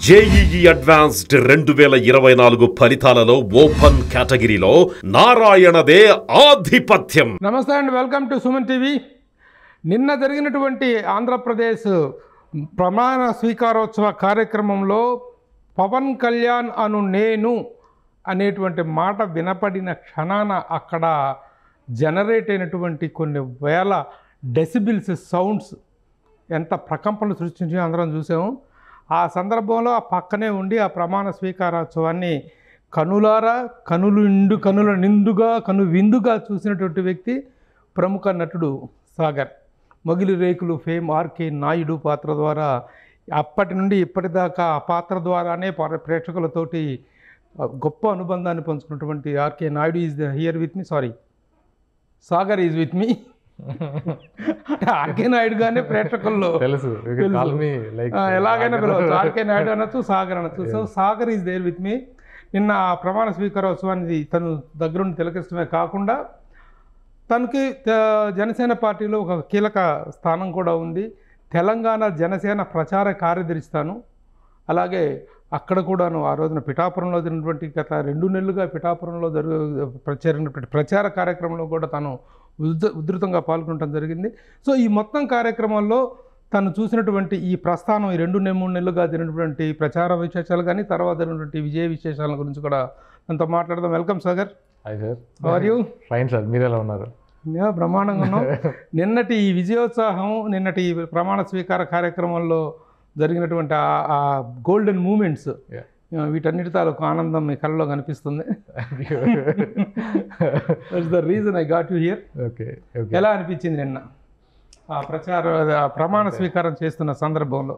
JEE advanced 2024 ఫలితాలలో open కేటగిరీలో నారాయణదే ఆధిపత్యం. నమస్తే అండి, వెల్కమ్ టు సుమన్ టీవీ. నిన్న జరిగినటువంటి ఆంధ్రప్రదేశ్ ప్రమాణ స్వీకారోత్సవ కార్యక్రమంలో పవన్ కళ్యాణ్ అను నేను అనేటువంటి మాట వినపడిన క్షణాన అక్కడ జనరేట్ అయినటువంటి కొన్ని వేల డెసిబిల్స్ సౌండ్స్ ఎంత ప్రకంపనలు సృష్టించి అందరం చూసాము. ఆ సందర్భంలో ఆ పక్కనే ఉండి ఆ ప్రమాణ స్వీకారోత్సవాన్ని కనులారా కనుల నిండుగా విందుగా చూసినటువంటి వ్యక్తి ప్రముఖ నటుడు సాగర్. మొగిలి రేకులు ఫేమ్ ఆర్కే నాయుడు పాత్ర ద్వారా అప్పటి నుండి ఇప్పటిదాకా ఆ పాత్ర ద్వారానే ప్రేక్షకులతోటి గొప్ప అనుబంధాన్ని పంచుకున్నటువంటి RK Naidu is here with me, sorry Sagar is with me. RK Naidu గానే ప్రేక్షకుల్లో తెలుసు, ఎలాగైనా పిలవచ్చు. ఆర్కే నాయుడు అనొచ్చు, సాగర్ అనొచ్చు. So Sagar is there with me. నిన్న ప్రమాణ స్వీకారోత్సవాన్ని తను దగ్గరుండి తిలకిస్తమే కాకుండా తనకి జనసేన పార్టీలో ఒక కీలక స్థానం కూడా ఉంది. తెలంగాణ జనసేన ప్రచార కార్యదర్శి తాను. అలాగే అక్కడ కూడాను ఆ రోజున పిఠాపురంలో జరిగినటువంటి గత 2 నెలలుగా పిఠాపురంలో జరిగినటువంటి ప్రచార కార్యక్రమంలో కూడా తను ఉధృతంగా పాల్గొనడం జరిగింది. సో ఈ మొత్తం కార్యక్రమంలో తను చూసినటువంటి ఈ ప్రస్థానం, ఈ 2-3 నెలలుగా జరిగినటువంటి ప్రచార విశేషాలు కానీ తర్వాత జరిగినటువంటి విజయ విశేషాల గురించి కూడా తనతో మాట్లాడదాం. Welcome Sagar. Hi sir. Are you? Fine sir, మీరు ఎలా ఉన్నారు? బ్రహ్మాండంగా ఉన్నాం. నిన్నటి ఈ విజయోత్సాహం, నిన్నటి ప్రమాణ స్వీకార కార్యక్రమంలో జరిగినటువంటి ఆ గోల్డెన్ మూమెంట్స్, వీటన్నిటి తాలూకు ఆనందం మీ కళ్ళలో కనిపిస్తుంది. That's the reason I got you here. Okay. ఎలా అనిపించింది నిన్న ఆ ప్రమాణ స్వీకారం చేస్తున్న సందర్భంలో?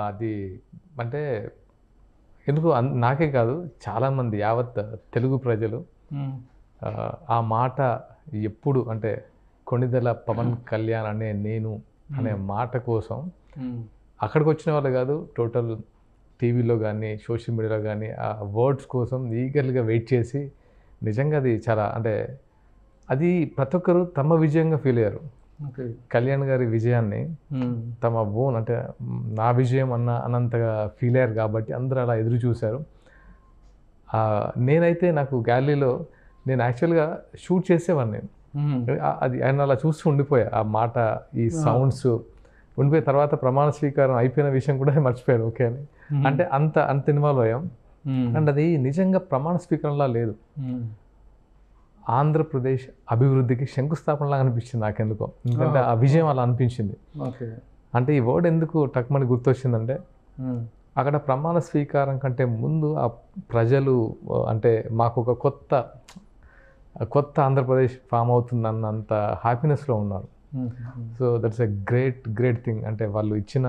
అది అంటే ఎందుకు నాకే కాదు, చాలామంది యావత్ తెలుగు ప్రజలు ఆ మాట ఎప్పుడు అంటే కొణిదెల పవన్ కళ్యాణ్ అనే నేను అనే మాట కోసం అక్కడికి వచ్చిన వాళ్ళు కాదు, టోటల్ టీవీలో కానీ సోషల్ మీడియాలో కానీ ఆ వర్డ్స్ కోసం ఈగర్గా వెయిట్ చేసి, నిజంగా అది చాలా అంటే అది ప్రతి ఒక్కరు తమ విజయంగా ఫీల్ అయ్యారు. కళ్యాణ్ గారి విజయాన్ని తమ ఓన్ అంటే నా విజయం అన్నంతగా ఫీల్ అయ్యారు కాబట్టి అందరూ అలా ఎదురు చూశారు. నేనైతే నాకు గ్యాలరీలో నేను యాక్చువల్గా షూట్ చేసేవాడిని. అది ఆయన అలా చూస్తూ ఉండిపోయా. ఆ మాట, ఈ సౌండ్స్ ఉండిపోయిన తర్వాత ప్రమాణ స్వీకారం అయిపోయిన విషయం కూడా మర్చిపోయాను. ఓకే అని అంటే అంత ఇన్వాల్వ్ అయ్యాం. అండ్ అది నిజంగా ప్రమాణ స్వీకారంలా లేదు, ఆంధ్రప్రదేశ్ అభివృద్ధికి శంకుస్థాపనలాగా అనిపించింది నాకెందుకో. ఎందుకంటే ఆ విజయం అలా అనిపించింది. అంటే ఈ వర్డ్ ఎందుకు టక్మని గుర్తొచ్చిందంటే, అక్కడ ప్రమాణ స్వీకారం కంటే ముందు ఆ ప్రజలు అంటే మాకు ఒక కొత్త ఆంధ్రప్రదేశ్ ఫామ్ అవుతుందన్నంత హ్యాపీనెస్లో ఉన్నారు. So that's a great thing. అంటే వాళ్ళు ఇచ్చిన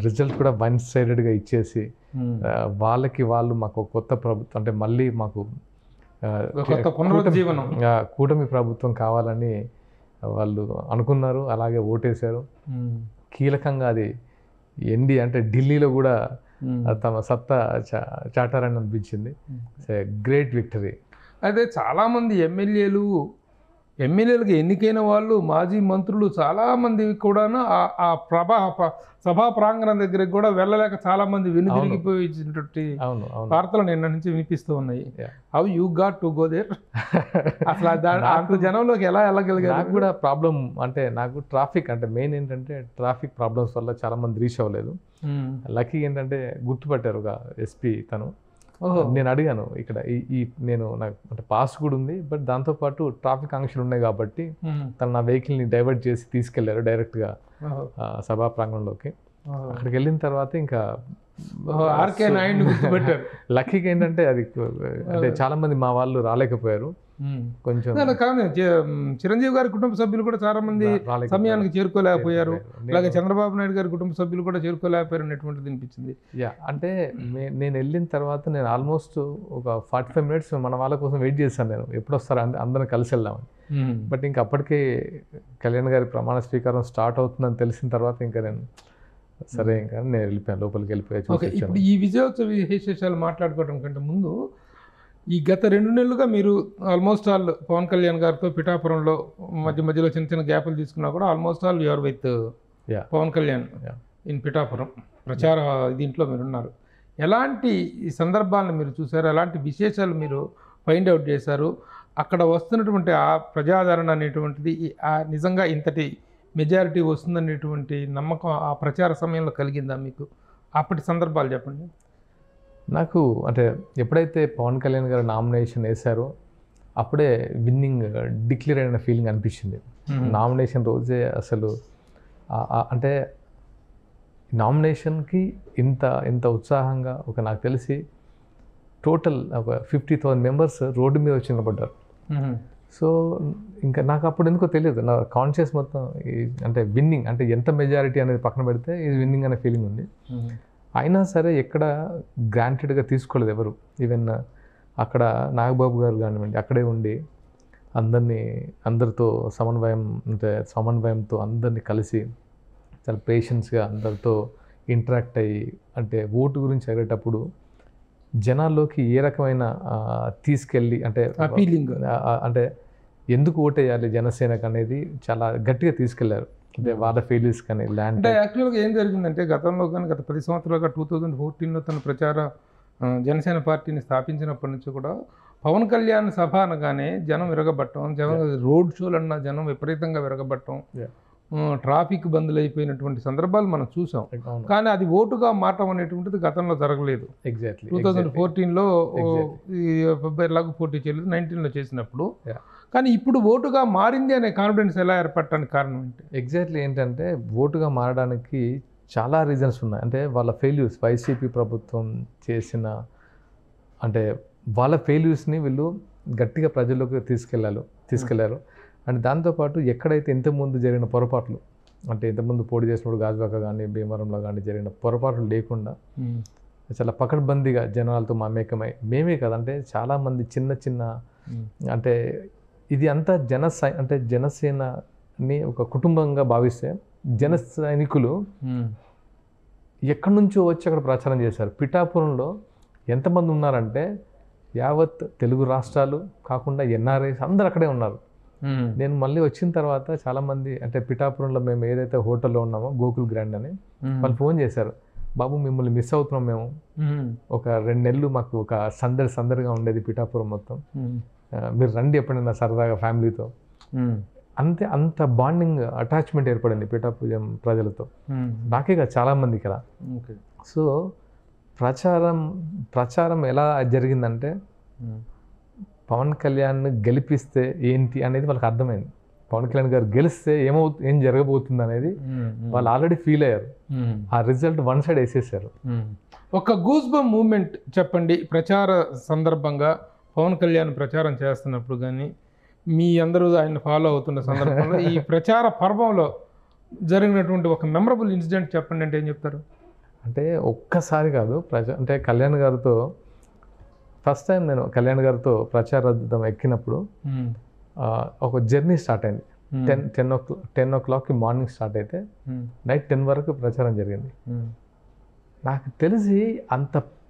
రిజల్ట్ కూడా వన్ సైడెడ్గా ఇచ్చేసి వాళ్ళు మాకు కొత్త ప్రభుత్వం అంటే మళ్ళీ మాకు కూటమి ప్రభుత్వం కావాలని వాళ్ళు అనుకున్నారు. అలాగే ఓటేశారు. కీలకంగా అది అంటే ఢిల్లీలో కూడా తమ సత్తా చాటారని అనిపించింది. It's a great victory. అయితే చాలామంది ఎమ్మెల్యేలకు ఎన్నికైన వాళ్ళు, మాజీ మంత్రులు చాలామంది కూడాను ఆ సభా ప్రాంగణం దగ్గరికి కూడా వెళ్ళలేక చాలామంది వెనుదిరిగిపోయినటువంటి వార్తలు నిన్న నుంచి వినిపిస్తూ ఉన్నాయి. How you got to go there? అసలు అంత జనంలోకి ఎలా వెళ్ళగలిగారు? నాకు కూడా ప్రాబ్లం అంటే నాకు ట్రాఫిక్ అంటే మెయిన్ ఏంటంటే ట్రాఫిక్ ప్రాబ్లమ్స్ వల్ల చాలామంది రీచ్ అవ్వలేదు. లక్కీ ఏంటంటే గుర్తుపట్టారు ఒక ఎస్పీ తను. నేను అడిగాను ఇక్కడ నేను నాకు అంటే పాస్ కూడా ఉంది, బట్ దాంతోపాటు ట్రాఫిక్ ఆంక్షలు ఉన్నాయి కాబట్టి తను నా వెహికల్ని డైవర్ట్ చేసి తీసుకెళ్లారు డైరెక్ట్గా సభా ప్రాంగణంలోకి. అక్కడికి వెళ్ళిన తర్వాత ఇంకా ఆర్కే నాయుడు గుర్తుపట్టారు. లక్కీగా ఏంటంటే అది అంటే చాలా మంది మా వాళ్ళు రాలేకపోయారు. కొంచెం చిరంజీవి గారి కుటుంబ సభ్యులు కూడా చాలా మంది సమయానికి చేరుకోలేకపోయారు. అలాగే చంద్రబాబు నాయుడు గారి కుటుంబ సభ్యులు కూడా చేరుకోలేకపోయారు అనేటువంటిది అనిపించింది. అంటే నేను వెళ్ళిన తర్వాత నేను ఆల్మోస్ట్ ఒక 45 minutes మన వాళ్ళ కోసం వెయిట్ చేశాను. నేను ఎప్పుడు వస్తారా అంటే అందరం కలిసి వెళ్దామని. బట్ ఇంకా అప్పటికే కళ్యాణ్ గారి ప్రమాణ స్వీకారం స్టార్ట్ అవుతుందని తెలిసిన తర్వాత ఇంకా నేను సరే ఇంకా నేను వెళ్ళిపోయాను, లోపలికి వెళ్ళిపోయాను. ఇప్పుడు ఈ విజయోత్సవ విశేషాలు మాట్లాడుకోవడం కంటే ముందు ఈ గత 2 నెలలుగా మీరు ఆల్మోస్ట్ ఆల్ పవన్ కళ్యాణ్ గారితో పిఠాపురంలో మధ్యలో చిన్న గ్యాపులు తీసుకున్నా కూడా almost all you're with Pawan Kalyan. In Pithapuram ప్రచార దీంట్లో మీరు ఉన్నారు. ఎలాంటి ఈ సందర్భాలను మీరు చూసారు? ఎలాంటి విశేషాలు మీరు ఫైండ్ అవుట్ చేశారు? అక్కడ వస్తున్నటువంటి ఆ ప్రజాదరణ అనేటువంటిది నిజంగా ఇంతటి మెజారిటీ వస్తుందనేటువంటి నమ్మకం ఆ ప్రచార సమయంలో కలిగిందా మీకు? అప్పటి సందర్భాలు చెప్పండి. నాకు అంటే ఎప్పుడైతే పవన్ కళ్యాణ్ గారు నామినేషన్ వేశారో అప్పుడే విన్నింగ్ డిక్లేర్ అయిన ఫీలింగ్ అనిపించింది. నామినేషన్ రోజే అసలు అంటే నామినేషన్కి ఇంత ఉత్సాహంగా నాకు తెలిసి టోటల్ ఒక 50,000 మెంబర్స్ రోడ్డు మీద వచ్చి నిలబడ్డారు. సో ఇంకా నాకు అప్పుడు ఎందుకో తెలియదు, నా కాన్షియస్ మొత్తం అంటే విన్నింగ్ అంటే ఎంత మెజారిటీ అనేది పక్కన పెడితే ఇది విన్నింగ్ అనే ఫీలింగ్ ఉంది. అయినా సరే ఎక్కడ గ్రాంటెడ్గా తీసుకోలేదు ఎవరు. ఈవెన్ అక్కడ నాగబాబు గారు కానివ్వండి అక్కడే ఉండి అందరితో సమన్వయంతో అందరినీ కలిసి చాలా పేషెన్స్గా అందరితో ఇంటరాక్ట్ అయ్యి అంటే ఓటు గురించి అడిగేటప్పుడు జనాల్లోకి ఏ రకమైన తీసుకెళ్ళి అంటే ఫీలింగ్ అంటే ఎందుకు ఓటేయాలి జనసేనకు అనేది చాలా గట్టిగా తీసుకెళ్లారు. అంటే వాళ్ళ ఫెయిల్యూర్స్ కానీ ల్యాండ్ అంటే యాక్చువల్గా ఏం జరిగిందంటే గతంలో కానీ గత 10 సంవత్సరాలుగా 2014లో తన ప్రచార జనసేన పార్టీని స్థాపించినప్పటి నుంచి కూడా పవన్ కళ్యాణ్ సభ అనగానే జనం విరగబట్టడం, రోడ్ షోలు అన్న జనం విపరీతంగా విరగబట్టడం, ట్రాఫిక్ బందులు అయిపోయినటువంటి సందర్భాలు మనం చూసాం. కానీ అది ఓటుగా మారటం అనేటువంటిది గతంలో జరగలేదు. ఎగ్జాక్ట్లీ 2014లో ఎలాగో పోటీ చేయలేదు, 19లో చేసినప్పుడు. కానీ ఇప్పుడు ఓటుగా మారింది అనే కాన్ఫిడెన్స్ ఎలా ఏర్పడటానికి కారణం ఏంటి? ఎగ్జాక్ట్లీ ఏంటంటే ఓటుగా మారడానికి చాలా రీజన్స్ ఉన్నాయి. అంటే వాళ్ళ ఫెయిల్యూర్స్, వైసీపీ ప్రభుత్వం చేసిన అంటే వాళ్ళ ఫెయిల్యూర్స్ని వీళ్ళు గట్టిగా ప్రజల్లోకి తీసుకెళ్లారు. అండ్ దాంతోపాటు ఎక్కడైతే ఇంతకుముందు జరిగిన పొరపాట్లు అంటే ఇంతకుముందు పోటీ చేసినప్పుడు గాజువాక కానీ భీమవరంలో కానీ జరిగిన పొరపాట్లు లేకుండా చాలా పకడ్బందీగా జనాలతో మమేకమై మేమే కదంటే చాలామంది చిన్న అంటే ఇది అంతా జనసేనని ఒక కుటుంబంగా భావిస్తే జన సైనికులు ఎక్కడి నుంచో వచ్చి అక్కడ ప్రచారం చేశారు. పిఠాపురంలో ఎంతమంది ఉన్నారంటే యావత్ తెలుగు రాష్ట్రాలు కాకుండా ఎన్ఆర్ఐస్ అందరు అక్కడే ఉన్నారు. నేను మళ్ళీ వచ్చిన తర్వాత చాలామంది అంటే పిఠాపురంలో మేము ఏదైతే హోటల్లో ఉన్నామో గోకుల్ గ్రాండ్ అని వాళ్ళు ఫోన్ చేశారు, బాబు మిమ్మల్ని మిస్ అవుతున్నాం మేము, ఒక 2 నెలలు మాకు ఒక సందడిగా ఉండేది పిఠాపురం మొత్తం, మీరు రండి ఎప్పుడైనా సరదాగా ఫ్యామిలీతో. అంత బాండింగ్ అటాచ్మెంట్ ఏర్పడింది పిఠాపురం ప్రజలతో, నాకే కాదు చాలామందికి అలా. సో ప్రచారం ఎలా జరిగిందంటే పవన్ కళ్యాణ్ గెలిపిస్తే ఏంటి అనేది వాళ్ళకి అర్థమైంది. పవన్ కళ్యాణ్ గారు గెలిస్తే ఏం జరగబోతుంది అనేది వాళ్ళు ఆల్రెడీ ఫీల్ అయ్యారు. ఆ రిజల్ట్ వన్ సైడ్ వేసేసారు. ఒక గూస్బంప్ మూమెంట్ చెప్పండి. ప్రచార సందర్భంగా పవన్ కళ్యాణ్ ప్రచారం చేస్తున్నప్పుడు కానీ మీ అందరూ ఆయన ఫాలో అవుతున్న సందర్భంలో ఈ ప్రచార పర్వంలో జరిగినటువంటి ఒక మెమరబుల్ ఇన్సిడెంట్ చెప్పండి అంటే ఏం చెప్తారు? అంటే ఒక్కసారి కాదు అంటే కళ్యాణ్ గారితో ఫస్ట్ టైం నేను కళ్యాణ్ గారితో ప్రచార రథం ఎక్కినప్పుడు ఒక జర్నీ స్టార్ట్ అయింది. 10 o'clock మార్నింగ్ స్టార్ట్ అయితే నైట్ 10 వరకు ప్రచారం జరిగింది. నాకు తెలిసి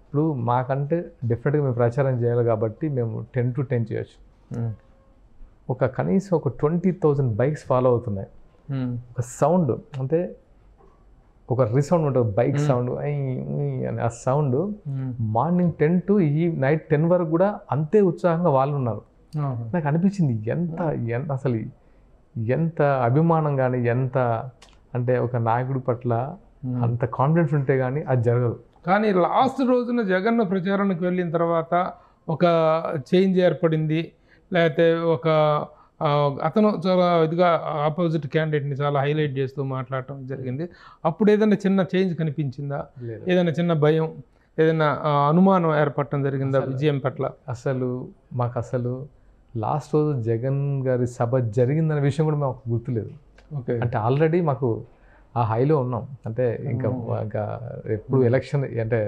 ఇప్పుడు మాకంటే డెఫినెట్గా మేము ప్రచారం చేయాలి కాబట్టి మేము 10 to 10 చేయొచ్చు. కనీసం ఒక 20,000 బైక్స్ ఫాలో అవుతున్నాయి. ఒక సౌండ్ అంటే ఒక రీసౌండ్ ఉంటుంది, బైక్ సౌండ్ అని. ఆ సౌండ్ మార్నింగ్ 10 to నైట్ 10 వరకు కూడా అంతే ఉత్సాహంగా వాళ్ళు ఉన్నారు. నాకు అనిపించింది అసలు ఎంత అభిమానం కానీ ఎంత అంటే ఒక నాయకుడి పట్ల అంత కాన్ఫిడెన్స్ ఉంటే కానీ అది జరగదు. కానీ లాస్ట్ రోజున జగన్ ప్రచారానికి వెళ్ళిన తర్వాత ఒక చేంజ్ ఏర్పడింది, లేకపోతే అతను చాలా ఇదిగా ఆపోజిట్ క్యాండిడేట్ని చాలా హైలైట్ చేస్తూ మాట్లాడటం జరిగింది. అప్పుడు ఏదైనా చిన్న చేంజ్ కనిపించిందా? ఏదైనా చిన్న భయం, ఏదైనా అనుమానం ఏర్పడటం జరిగిందా విజయం పట్ల? మాకు లాస్ట్ రోజు జగన్ గారి సభ జరిగిందనే విషయం కూడా మాకు గుర్తులేదు. అంటే ఆల్రెడీ మాకు ఆ హైలో ఉన్నాం. అంటే ఇంకా ఎప్పుడు ఎలక్షన్ అంటే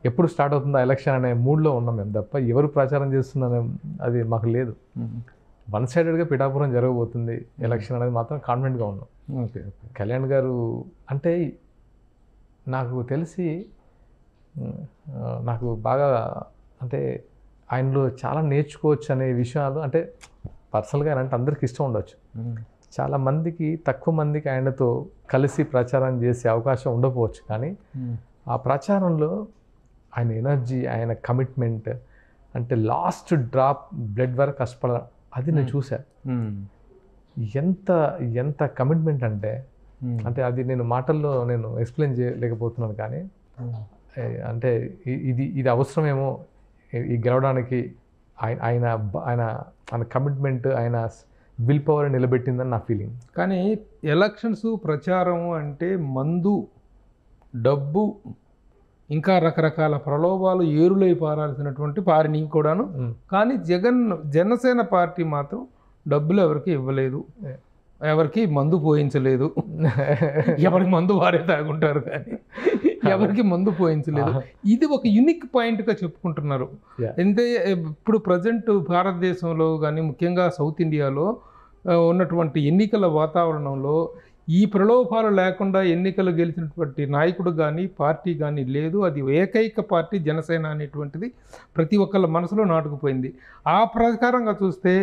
ఎప్పుడు స్టార్ట్ అవుతుందో ఎలక్షన్ అనే మూడ్లో ఉన్నాం మేము తప్ప ఎవరు ప్రచారం చేస్తున్నారనే అది మాకు లేదు. వన్ సైడెడ్గా పిఠాపురం జరగబోతుంది ఎలక్షన్ అనేది మాత్రం కాన్ఫిడెంట్గా ఉన్నాం. కళ్యాణ్ గారు అంటే నాకు తెలిసి నాకు బాగా అంటే ఆయనలో చాలా నేర్చుకోవచ్చు అనే విషయాలు అంటే పర్సనల్గా అంటే అందరికి ఇష్టం ఉండొచ్చు. చాలా మందికి తక్కువ మందికి ఆయనతో కలిసి ప్రచారం చేసే అవకాశం ఉండకపోవచ్చు, కానీ ఆ ప్రచారంలో ఆయన ఎనర్జీ, ఆయన కమిట్మెంట్, అంటే లాస్ట్ డ్రాప్ బ్లడ్ వరకు కష్టపడ, అది నేను చూశాను. ఎంత ఎంత కమిట్మెంట్ అంటే అది నేను మాటల్లో నేను ఎక్స్ప్లెయిన్ చేయలేకపోతున్నాను, కానీ అంటే ఇది అవసరమేమో ఈ గెలవడానికి. ఆయన ఆయన ఆయన కమిట్మెంట్, ఆయన విల్ పవర్ నిలబెట్టిందని నా ఫీలింగ్. కానీ ఎలక్షన్స్ ప్రచారం అంటే మందు, డబ్బు, ఇంకా రకరకాల ప్రలోభాలు ఏరులై పారాల్సినటువంటి పారిని కూడాను. కానీ జనసేన పార్టీ మాత్రం డబ్బులు ఎవరికి ఇవ్వలేదు, ఎవరికి మందు పోయించలేదు. ఎవరికి మందు వారే తాగుంటారు కానీ ఎవరికి మందు పోయించలేదు. ఇది ఒక యూనిక్ పాయింట్గా చెప్పుకుంటున్నారు. అంటే ఇప్పుడు ప్రజెంట్ భారతదేశంలో కానీ ముఖ్యంగా సౌత్ ఇండియాలో ఉన్నటువంటి ఎన్నికల వాతావరణంలో ఈ ప్రలోభాలు లేకుండా ఎన్నికలు గెలిచినటువంటి నాయకుడు కానీ పార్టీ కానీ లేదు. అది ఏకైక పార్టీ జనసేన అనేటువంటిది ప్రతి ఒక్కళ్ళ మనసులో నాటుకుపోయింది. ఆ ప్రకారంగా చూస్తే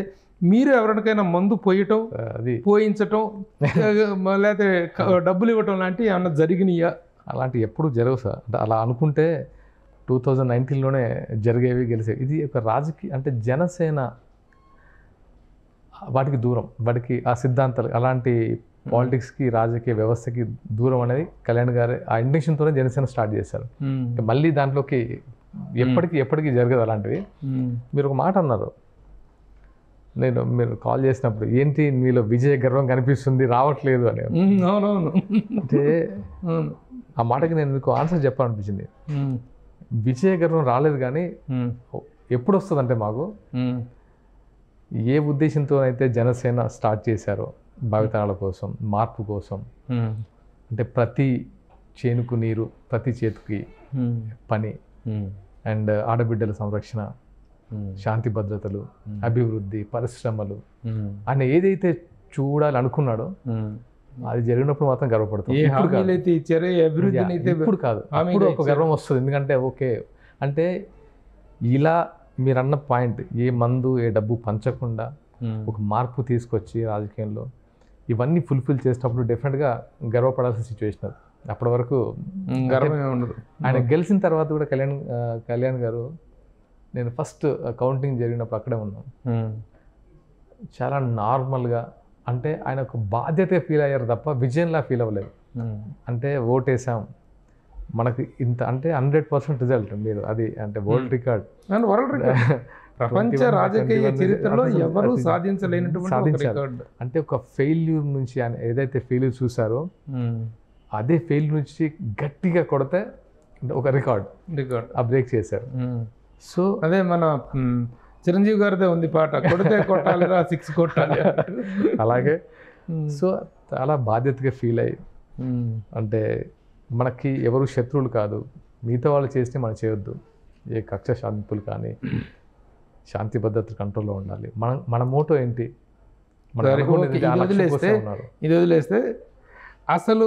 మీరు ఎవరికైనా మందు పోయటం, పోయించటం, లేకపోతే డబ్బులు ఇవ్వటం లాంటివి ఏమన్నా జరిగినాయా? అలాంటివి ఎప్పుడు జరగవు సార్. అంటే అలా అనుకుంటే 2019లోనే జరిగేవి, గెలిచేవి. ఇది ఒక రాజకీయ, అంటే జనసేన వాటికి దూరం, వాటికి ఆ సిద్ధాంతాలు, అలాంటి పాలిటిక్స్కి రాజకీయ వ్యవస్థకి దూరం అనేది కళ్యాణ్ గారు ఆ ఇంటెన్షన్తోనే జనసేన స్టార్ట్ చేశారు. మళ్ళీ దాంట్లోకి ఎప్పటికీ జరగదు అలాంటివి. మీరు ఒక మాట అన్నారు, మీరు కాల్ చేసినప్పుడు, ఏంటి మీలో విజయ గర్వం కనిపిస్తుంది, రావట్లేదు అని. అవునవును. అంటే ఆ మాటకి నేను మీకు ఆన్సర్ చెప్పాలనిపించింది. విజయ గర్వం రాలేదు, కానీ ఎప్పుడు వస్తుందంటే మాకు ఏ ఉద్దేశంతో అయితే జనసేన స్టార్ట్ చేశారో, భావితరాల కోసం, మార్పు కోసం, అంటే ప్రతి చేనుకు నీరు, ప్రతి చేతికి పని, అండ్ ఆడబిడ్డల సంరక్షణ, శాంతి భద్రతలు, అభివృద్ధి, పరిశ్రమలు అని ఏదైతే చూడాలనుకున్నాడో అది జరిగినప్పుడు మాత్రం గర్వపడతాం. ఇప్పుడు కాదు, అప్పుడు ఒక గర్వం వస్తుంది. ఎందుకంటే ఓకే, అంటే ఇలా మీరన్న పాయింట్, ఏ మందు ఏ డబ్బు పంచకుండా ఒక మార్పు తీసుకొచ్చి రాజకీయంలో ఇవన్నీ ఫుల్ఫిల్ చేసేటప్పుడు డెఫినెట్గా గర్వపడాల్సిన సిచ్యువేషన్ అది. అప్పటి వరకు గర్వమే ఉండదు. ఆయన గెలిచిన తర్వాత కూడా కళ్యాణ్ గారు, నేను ఫస్ట్ కౌంటింగ్ జరిగినప్పుడు అక్కడే ఉన్నాను, చాలా నార్మల్గా, అంటే ఆయన ఒక బాధ్యత ఫీల్ అయ్యారు తప్ప విజయంలా ఫీల్ అవ్వలేదు. అంటే ఓటేసాం, మనకి ఇంత, అంటే 100% రిజల్ట్. మీరు అది అంటే వరల్డ్ రికార్డ్, ప్రపంచ రాజకీయ చరిత్రలో ఎవరు సాధించలేనటువంటి రికార్డ్. అంటే ఒక ఫెయిల్యూర్ నుంచి ఆయన ఏదైతే ఫెయిల్యూర్ చూసారో అదే ఫెయిల్యూర్ నుంచి గట్టిగా కొడితే ఒక రికార్డ్ బ్రేక్ చేశారు. సో అదే మన చిరంజీవి గారిదే ఉంది పాట, కొడితే కొట్టాలిరా 6 కొట్టాలి. అలాగే సో చాలా బాధ్యతగా ఫీల్ అయ్యి, అంటే మనకి ఎవరు శత్రువులు కాదు, మిగతా వాళ్ళు చేస్తే మనం చేయొద్దు, ఏ కక్ష శాంతులు కానీ శాంతి భద్రత కంట్రోల్లో ఉండాలి. మన మోటో ఏంటి? ఇది వదిలేస్తే అసలు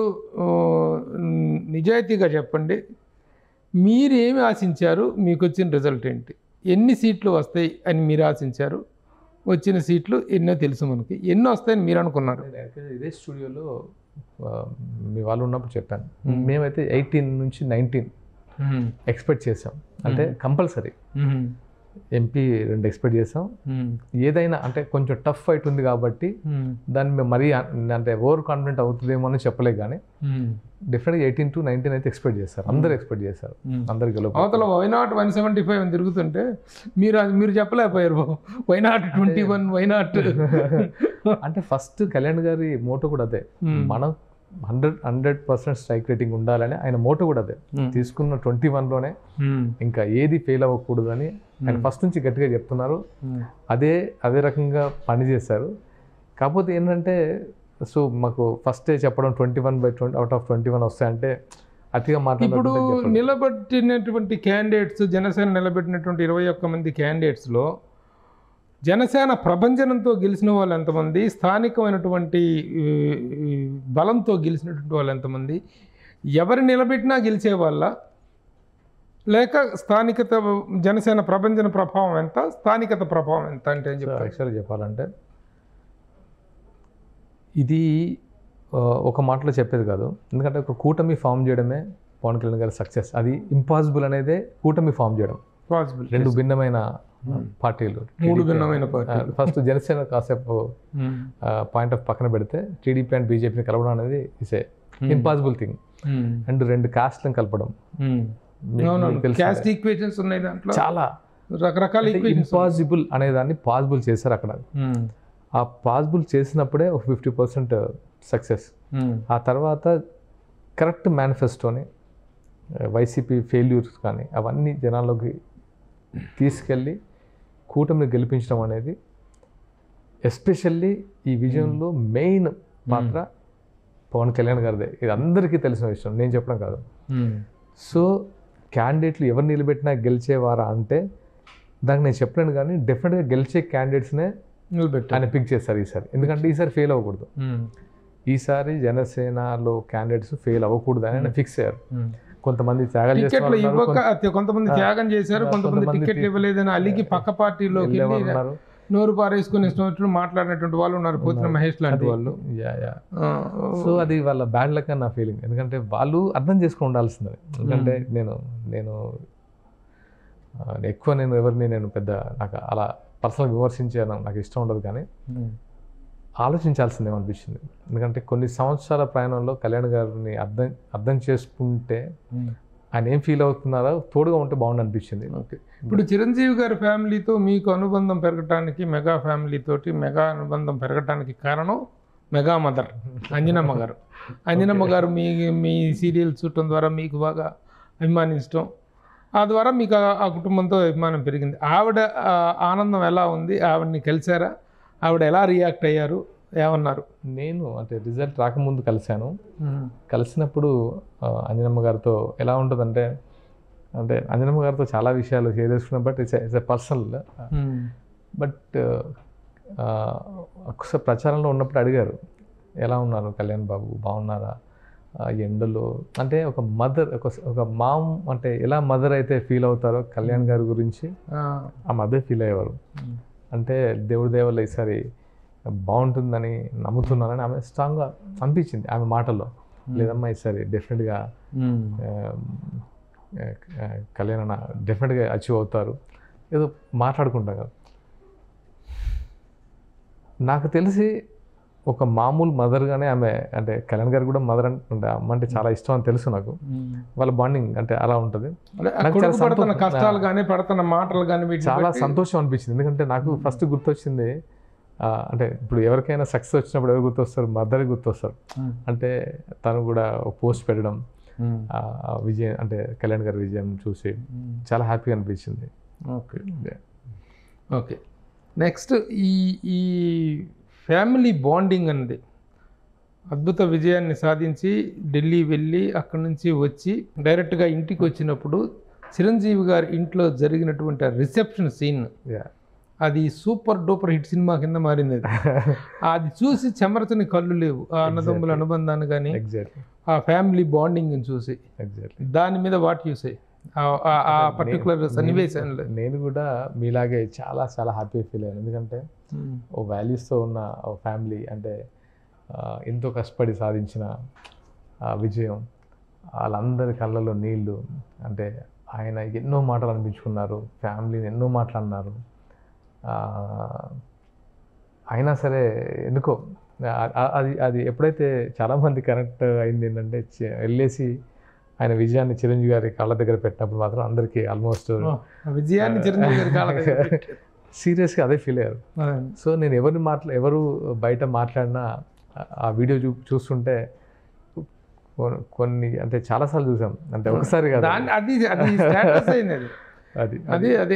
నిజాయితీగా చెప్పండి, మీరు ఏమి ఆశించారు, మీకు వచ్చిన రిజల్ట్ ఏంటి? ఎన్ని సీట్లు వస్తాయి అని మీరు ఆశించారు? వచ్చిన సీట్లు ఎన్నో తెలుసు మనకి, ఎన్నో వస్తాయని మీరు అనుకున్నారు? ఇదే స్టూడియోలో మీ వాళ్ళు ఉన్నప్పుడు చెప్పాను, మేమైతే 18 నుంచి 19 ఎక్స్పెక్ట్ చేసాం. అంటే కంపల్సరీ ఎంపీ 2 ఎక్స్పెక్ట్ చేసాం. ఏదైనా అంటే కొంచెం టఫ్ ఫైట్ ఉంది కాబట్టి దాన్ని మేము మరీ అంటే ఓవర్ కాన్ఫిడెంట్ అవుతుందేమో అని చెప్పలేదు, కానీ డెఫినెట్గా 18 to 19 అయితే ఎక్స్పెక్ట్ చేస్తారు, అందరూ ఎక్స్పెక్ట్ చేశారు. అందరికి అవతల వైనాట్ 175 అని తిరుగుతుంటే మీరు చెప్పలేకపోయారు, వైనాట్ 21, వైనాట్. అంటే ఫస్ట్ కళ్యాణ్ గారి మోటో కూడా అదే, మనం 100% స్ట్రైక్ రేటింగ్ ఉండాలని ఆయన మోటో కూడా అదే. తీసుకున్న 21లోనే ఇంకా ఏది ఫెయిల్ అవ్వకూడదు అని ఆయన ఫస్ట్ నుంచి గట్టిగా చెప్తున్నారు. అదే రకంగా పనిచేశారు. కాకపోతే ఏంటంటే, సో మాకు ఫస్టే చెప్పడం 21/20 అవుట్ ఆఫ్ 21 వస్తాయంటే అతిగా మాట్లాడారు. ఇప్పుడు నిలబెట్టినటువంటి క్యాండిడేట్స్, జనసేన నిలబెట్టినటువంటి 21 మంది క్యాండిడేట్స్లో జనసేన ప్రభంజనంతో గెలిచిన వాళ్ళు ఎంతమంది, స్థానికమైనటువంటి బలంతో గెలిచినటువంటి వాళ్ళు ఎంతమంది, ఎవరు నిలబెట్టినా గెలిచే వాళ్ళ, లేక స్థానికత జనసేన ప్రభంజన ప్రభావం ఎంత, స్థానికత ప్రభావం ఎంత అంటే యాక్చువల్గా చెప్పాలంటే ఇది ఒక మాటలో చెప్పేది కాదు, ఎందుకంటే ఒక కూటమి ఫామ్ చేయడమే పవన్ కళ్యాణ్ గారి సక్సెస్. అది ఇంపాసిబుల్ అనేదే కూటమి ఫామ్ చేయడం. పాసిబుల్. రెండు భిన్నమైన పార్టీలు, 3 భిన్నమైన పార్టీలు. ఫస్ట్ జనసేన కాసేపు పాయింట్ ఆఫ్ పక్కన పెడితే టీడీపీ అండ్ బీజేపీని కలవడం అనేది is a impossible thing. And 2 కాస్ట్లను కలపడం క్యాస్ట్ ఈక్వేషన్స్ ఉన్నాయి దాంట్లో, చాలా రకరకాల ఇంపాసిబుల్ అనేదాన్ని పాసిబుల్ చేశారు అక్కడ. ఆ పాసిబుల్ చేసినప్పుడే ఒక 50% సక్సెస్. ఆ తర్వాత కరెక్ట్ మేనిఫెస్టోని, వైసీపీ ఫెయిల్యూర్స్ కానీ అవన్నీ జనాల్లోకి తీసుకెళ్ళి కూటమిని గెలిపించడం అనేది, ఎస్పెషల్లీ ఈ విజయంలో మెయిన్ పాత్ర పవన్ కళ్యాణ్ గారిదే. ఇది అందరికీ తెలిసిన విషయం, నేను చెప్పడం కాదు. సో క్యాండిడేట్లు ఎవరు నిలబెట్టినా గెలిచేవారా అంటే దానికి నేను చెప్పలేను, కానీ డెఫినెట్గా గెలిచే క్యాండిడేట్స్నే ఆయన పిక్ చేస్తారు ఈసారి. ఎందుకంటే ఈసారి ఫెయిల్ అవ్వకూడదు. ఈసారి జనసేనలో క్యాండిడేట్స్ ఫెయిల్ అవ్వకూడదు అని ఆయన ఫిక్స్ అయ్యారు. కొంతమంది త్యాగాలు చేస్తారు, కొంతమంది త్యాగం చేశారు, కొంతమంది టికెట్లు ఇవ్వలేదని అలిగి పక్క పార్టీలోకి నోరు పారేసుకుని ఇష్టం మాట్లాడినటువంటి వాళ్ళు ఉన్నారు, పోతిన మహేష్ లాంటి వాళ్ళు. సో అది వాళ్ళ బ్యాడ్ లక్ అని నా ఫీలింగ్. ఎందుకంటే వాళ్ళు అర్థం చేసుకుని ఉండాల్సిందే. ఎందుకంటే నేను ఎక్కువ ఎవరిని పెద్ద నాకు అలా పర్సనల్గా విమర్శించాను, నాకు ఇష్టం ఉండదు. కానీ ఆలోచించాల్సిందేమనిపించింది. ఎందుకంటే కొన్ని సంవత్సరాల ప్రయాణంలో కళ్యాణ్ గారిని అర్థం చేసుకుంటే ఆయన ఏం ఫీల్ అవుతున్నారో తోడుగా ఉంటే బాగుండు అనిపించింది. ఓకే, ఇప్పుడు చిరంజీవి గారి ఫ్యామిలీతో మీకు అనుబంధం పెరగటానికి, మెగా ఫ్యామిలీతోటి మెగా అనుబంధం పెరగటానికి కారణం మెగా మదర్ అంజనమ్మ గారు. అంజనమ్మ గారు మీ సీరియల్ చూడటం ద్వారా మీకు బాగా అభిమానించడం, ఆ ద్వారా మీకు ఆ కుటుంబంతో అభిమానం పెరిగింది. ఆవిడ ఆనందం ఎలా ఉంది? ఆవిడని కలిసారా? ఆవిడ ఎలా రియాక్ట్ అయ్యారు? ఏమన్నారు? నేను రిజల్ట్ రాకముందు కలిశాను. కలిసినప్పుడు అంజనమ్మ గారితో ఎలా ఉంటుందంటే, అంజనమ్మ గారితో చాలా విషయాలు షేర్ చేసుకున్నాం. But it's a personal. But ఒకసారి ప్రచారంలో ఉన్నప్పుడు అడిగారు, ఎలా ఉన్నారు కళ్యాణ్ బాబు, బాగున్నారా ఎండలో? అంటే ఒక మదర్, ఒక మామ్ ఎలా మదర్ అయితే ఫీల్ అవుతారో కళ్యాణ్ గారి గురించి ఆ మదర్ ఫీల్ అయ్యేవారు. అంటే దేవుడి దేవల్ల ఈసారి బాగుంటుందని నమ్ముతున్నానని ఆమె స్ట్రాంగ్గా అనిపించింది ఆమె మాటల్లో. లేదమ్మా ఈసారి డెఫినెట్గా కళ్యాణ్ డెఫినెట్గా అచీవ్ అవుతారు, ఏదో మాట్లాడుకుంటాం కదా. నాకు తెలిసి ఒక మామూలు మదర్గానే ఆమె, కళ్యాణ్ గారు కూడా మదర్ అమ్మ అంటే చాలా ఇష్టం అని తెలుసు నాకు. వాళ్ళ బాండింగ్ అలా ఉంటుంది. కష్టాలు కానీ పడుతున్న మాటలు కానీ చాలా సంతోషం అనిపించింది. ఎందుకంటే నాకు ఫస్ట్ గుర్తొచ్చింది, ఇప్పుడు ఎవరికైనా సక్సెస్ వచ్చినప్పుడు ఎవరు గుర్తొస్తారు? మదర్ గుర్తొస్తారు. తను కూడా పోస్ట్ పెట్టడం, విజయం కళ్యాణ్ గారి విజయం చూసి చాలా హ్యాపీగా అనిపించింది. ఓకే ఓకే నెక్స్ట్ ఈ ఫ్యామిలీ బాండింగ్ అనేది అద్భుత విజయాన్ని సాధించి ఢిల్లీ వెళ్ళి అక్కడి నుంచి వచ్చి డైరెక్ట్గా ఇంటికి వచ్చినప్పుడు చిరంజీవి గారి ఇంట్లో జరిగినటువంటి రిసెప్షన్ సీన్, అది సూపర్ డూపర్ హిట్ సినిమా కింద మారింది. అది చూసి చెమరచని కళ్ళు లేవు. ఆ అన్నదమ్ముల అనుబంధాన్ని కానీ ఆ ఫ్యామిలీ బాండింగ్ చూసి దాని మీద వాట్ యూ సే ఆ పర్టికులర్ సన్నివేశంలో? నేను కూడా మీలాగే చాలా చాలా హ్యాపీ ఫీల్ అయ్యాను. ఎందుకంటే ఓ వాల్యూస్తో ఉన్న ఓ ఫ్యామిలీ, ఎంతో కష్టపడి సాధించిన విజయం, వాళ్ళందరి కళ్ళలో నీళ్ళు. ఆయన ఎన్నో మాటలు అనిపించుకున్నారు, ఫ్యామిలీని ఎన్నో మాటలు అన్నారు. అయినా సరే ఎందుకో అది ఎప్పుడైతే చాలామంది కనెక్ట్ అయింది ఏంటంటే, వెళ్ళేసి ఆయన విజయాన్ని చిరంజీవి గారి కాళ్ళ దగ్గర పెట్టినప్పుడు మాత్రం అందరికీ ఆల్మోస్ట్ విజయాన్ని చిరంజీవి గారి కాళ్ళ దగ్గర సీరియస్గా అదే ఫీల్ అయ్యారు. సో నేను ఎవరు బయట మాట్లాడినా ఆ వీడియో చూస్తుంటే కొన్ని చాలాసార్లు చూసాం, ఒకసారి కాదు,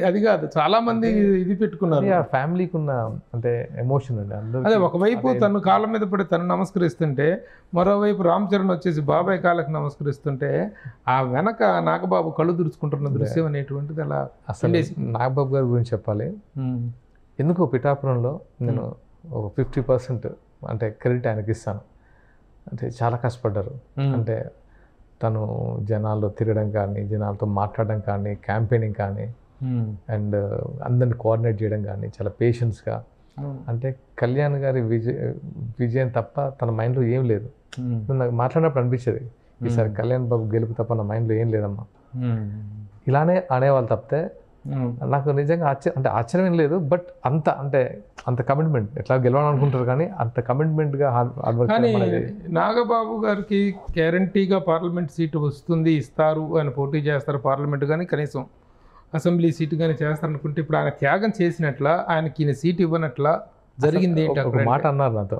అది కాదు, చాలా మంది ఇది పెట్టుకున్నారు. ఆ ఫ్యామిలీకి ఉన్న ఎమోషన్ అండి. అదే ఒకవైపు తను కాళ్ళ మీద పడి తను నమస్కరిస్తుంటే, మరోవైపు రామ్ చరణ్ వచ్చేసి బాబాయ్ కాళ్ళకి నమస్కరిస్తుంటే, ఆ వెనక నాగబాబు కళ్ళు దురుచుకుంటున్న దృశ్యం అనేటువంటిది అలా. అసలు నాగబాబు గారి గురించి చెప్పాలి. ఎందుకో పిఠాపురంలో నేను 50% క్రెడిట్ ఆయనకి ఇస్తాను. చాలా కష్టపడ్డారు. తను జనాల్లో తిరగడం కానీ, జనాలతో మాట్లాడడం కానీ, క్యాంపెయినింగ్ కానీ, అండ్ అందరిని కోఆర్డినేట్ చేయడం కానీ చాలా పేషెన్స్గా అంటే కళ్యాణ్ గారి విజయం తప్ప తన మైండ్లో ఏం లేదు. నాకు మాట్లాడినప్పుడు అనిపించేది ఈసారి కళ్యాణ్ బాబు గెలుపు తప్ప నా మైండ్లో ఏం లేదమ్మా. ఇలానే అనేవాళ్ళు తప్పితే నాకు నిజంగా ఆశ్చర్యం ఏం లేదు. బట్ అంత కమిట్మెంట్ ఎట్లా గెలవాలనుకుంటారు కానీ అంత కమిట్మెంట్గా కానీ నాగబాబు గారికి గ్యారంటీగా పార్లమెంట్ సీటు వస్తుంది, ఇస్తారు, ఆయన పోటీ చేస్తారు పార్లమెంట్ కానీ కనీసం అసెంబ్లీ సీటు కానీ చేస్తారనుకుంటే ఇప్పుడు ఆయన త్యాగం చేసినట్ల, ఆయనకి ఈయన సీటు ఇవ్వనట్లా జరిగింది ఏంటి? ఒక మాట అన్నారు నాతో,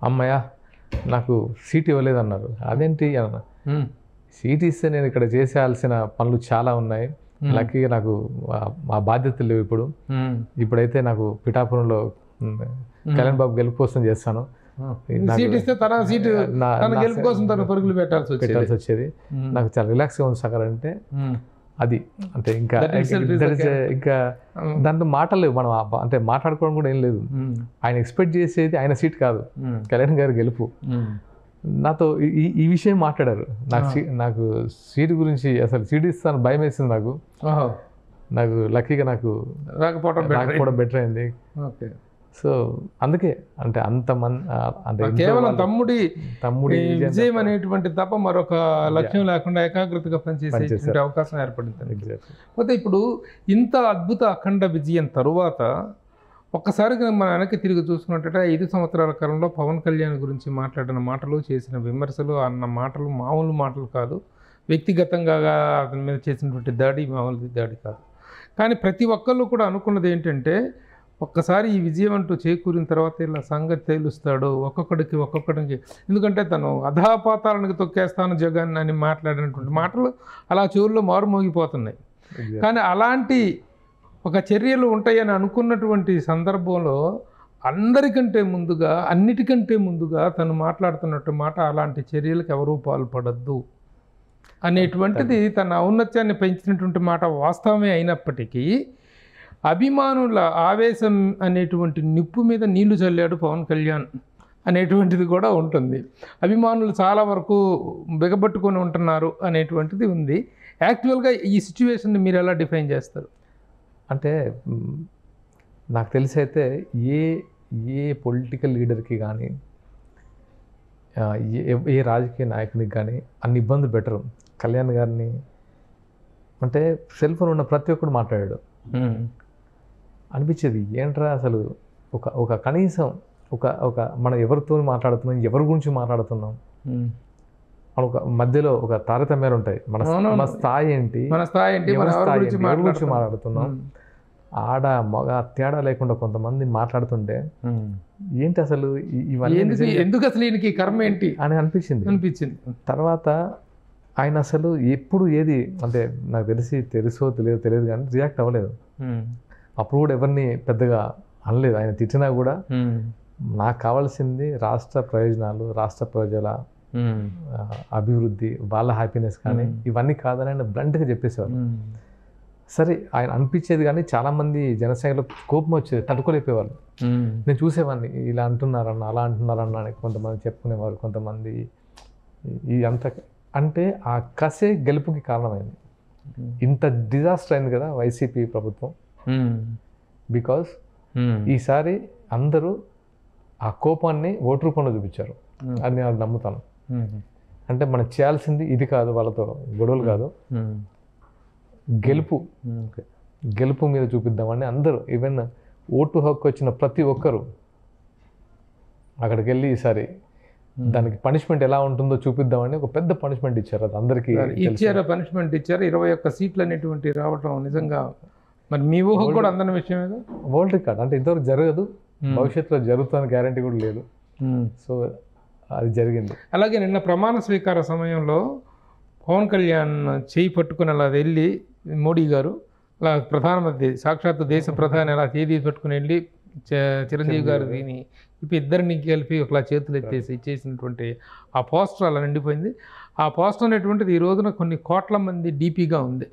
అమ్మయ్య నాకు సీట్ ఇవ్వలేదన్నారు. అదేంటి అన్న, సీట్ ఇస్తే నేను ఇక్కడ చేసేయాల్సిన పనులు చాలా ఉన్నాయి, లక్కీగా నాకు ఆ బాధ్యతలు లేవు. ఇప్పుడైతే నాకు పిఠాపురంలో కళ్యాణ్ బాబు గెలుపు కోసం చేస్తాను, సీట్ ఇస్తే తన సీటు తన గెలుపు కోసం తన పరుగులు పెట్టాల్సి వచ్చేది, నాకు చాలా రిలాక్స్గా ఉంది సార్ అంటే అది. అంటే ఇంకా దాంట్లో మాటలు లేవు, మనం అంటే మాట్లాడుకోవడం కూడా ఏం లేదు. ఆయన ఎక్స్పెక్ట్ చేసేది ఆయన సీట్ కాదు, కళ్యాణ్ గారి గెలుపు. నాతో ఈ విషయం మాట్లాడారు. నాకు సీటు గురించి అసలు సీట్ ఇస్తాను భయం వేసింది నాకు లక్కీగా నాకు రాకపోవడం బెటర్ అయింది. సో అందుకే అంటే అంటే కేవలం తమ్ముడి విజయం అనేటువంటి తప్ప మరొక లక్ష్యం లేకుండా ఏకాగ్రతగా పనిచేసే అవకాశం ఏర్పడింది. పోతే ఇప్పుడు ఇంత అద్భుత అఖండ విజయం తరువాత ఒక్కసారిగా మనం వెనక్కి తిరిగి చూసుకున్నట్టే 5 సంవత్సరాల కాలంలో పవన్ కళ్యాణ్ గురించి మాట్లాడిన మాటలు, చేసిన విమర్శలు, అన్న మాటలు మామూలు మాటలు కాదు. వ్యక్తిగతంగా అతని మీద చేసినటువంటి దాడి మామూలు దాడి కాదు. కానీ ప్రతి ఒక్కళ్ళు కూడా అనుకున్నది ఏంటంటే ఒక్కసారి ఈ విజయం అంటూ చేకూరిన తర్వాత ఇలా సంగతి తేలుస్తాడు ఒక్కొక్కడికి. ఎందుకంటే తను అధాపాతాలకు తొక్కేస్తాను జగన్ అని మాట్లాడినటువంటి మాటలు అలా చెవుల్లో మారుమోగిపోతున్నాయి. కానీ అలాంటి ఒక చర్యలు ఉంటాయని అనుకున్నటువంటి సందర్భంలో అందరికంటే ముందుగా, అన్నిటికంటే ముందుగా తను మాట్లాడుతున్నట్టు మాట అలాంటి చర్యలకు ఎవరూ పాల్పడద్దు అనేటువంటిది తన ఔన్నత్యాన్ని పెంచినటువంటి మాట వాస్తవమే అయినప్పటికీ అభిమానుల ఆవేశం అనేటువంటి నిప్పు మీద నీళ్లు చల్లాడు పవన్ కళ్యాణ్ అనేటువంటిది కూడా ఉంటుంది. అభిమానులు చాలా వరకు బిగబట్టుకొని ఉంటున్నారు అనేటువంటిది ఉంది. యాక్చువల్గా ఈ సిచ్యువేషన్ని మీరు ఎలా డిఫైన్ చేస్తారు? అంటే నాకు తెలిసి అయితే ఏ పొలిటికల్ లీడర్కి కానీ ఏ రాజకీయ నాయకునికి కానీ అన్ని ఇబ్బందులు పెట్టరు. కళ్యాణ్ గారిని అంటే సెల్ ఫోన్ ఉన్న ప్రతి ఒక్కరు మాట్లాడాడు అనిపించేది. ఏంట్రా అసలు ఒక కనీసం ఒక మనం ఎవరితో మాట్లాడుతున్నాం, ఎవరి గురించి మాట్లాడుతున్నాం, ఒక మధ్యలో ఒక తారతమ్యాలు ఉంటాయి. మన స్థాయి ఏంటి, ఎవరి గురించి మాట్లాడుతున్నాం, ఆడ మగ తేడా లేకుండా కొంతమంది మాట్లాడుతుంటే ఏంటి అసలు ఇవన్నీ ఎందుకు అసలు ఈయనకి కర్మ ఏంటి అని అనిపించింది. తర్వాత ఆయన అసలు ఎప్పుడు ఏది అంటే నాకు తెలుసో తెలియదు కానీ రియాక్ట్ అవ్వలేదు. అప్పుడు కూడా ఎవరిని పెద్దగా అనలేదు. ఆయన తిట్టినా కూడా నాకు కావాల్సింది రాష్ట్ర ప్రయోజనాలు, రాష్ట్ర ప్రజల అభివృద్ధి, వాళ్ళ హ్యాపీనెస్ కానీ ఇవన్నీ కాదని ఆయన బ్లంట్గా చెప్పేసేవారు. సరే ఆయన అనిపించేది కానీ చాలామంది జనసైనికులు కోపం వచ్చేది, తట్టుకోలేకపోయేవాళ్ళు. నేను చూసేవాడిని ఇలా అంటున్నారన్న, అలా అంటున్నారన్న అని కొంతమంది చెప్పుకునేవారు. కొంతమంది అంత అంటే ఆ కసే గెలుపుకి కారణమైంది. ఇంత డిజాస్టర్ అయింది కదా వైసీపీ ప్రభుత్వం. బికాస్ ఈసారి అందరూ ఆ కోపాన్ని ఓటు రూపంలో చూపించారు అని నేను నమ్ముతాను. అంటే మనం చేయాల్సింది ఇది కాదు, వాళ్ళతో గొడవలు కాదు, గెలుపు మీద చూపిద్దామని అందరూ, ఈవెన్ ఓటు హక్కు వచ్చిన ప్రతి ఒక్కరు అక్కడికి వెళ్ళి ఈసారి దానికి పనిష్మెంట్ ఎలా ఉంటుందో చూపిద్దామని ఒక పెద్ద పనిష్మెంట్ ఇచ్చారు. అది అందరికీ ఇచ్చారు, పనిష్మెంట్ ఇచ్చారు. 21 సీట్లు అనేటువంటి రావటం నిజంగా మరి మీ ఊహ కూడా అందరి విషయమే. వరల్డ్ రికార్డ్ అంటే ఇంతవరకు జరగదు, భవిష్యత్తులో జరుగుతుందని గ్యారంటీ కూడా లేదు. సో అది జరిగింది. అలాగే నిన్న ప్రమాణ స్వీకార సమయంలో పవన్ కళ్యాణ్ చేయి పట్టుకుని అలా వెళ్ళి మోడీ గారు అలా ప్రధానమంత్రి సాక్షాత్తు దేశ ప్రధాని అలా చేయి పట్టుకుని వెళ్ళి చిరంజీవి గారు దీని ఇప్పుడు ఇద్దరిని కలిపి ఒకలా చేతులు ఎత్తేసి ఇచ్చేసినటువంటి ఆ పోస్టర్ అలా నిండిపోయింది. ఆ పోస్టర్ అనేటువంటిది ఈ రోజున కొన్ని కోట్ల మంది డీపీగా ఉంది,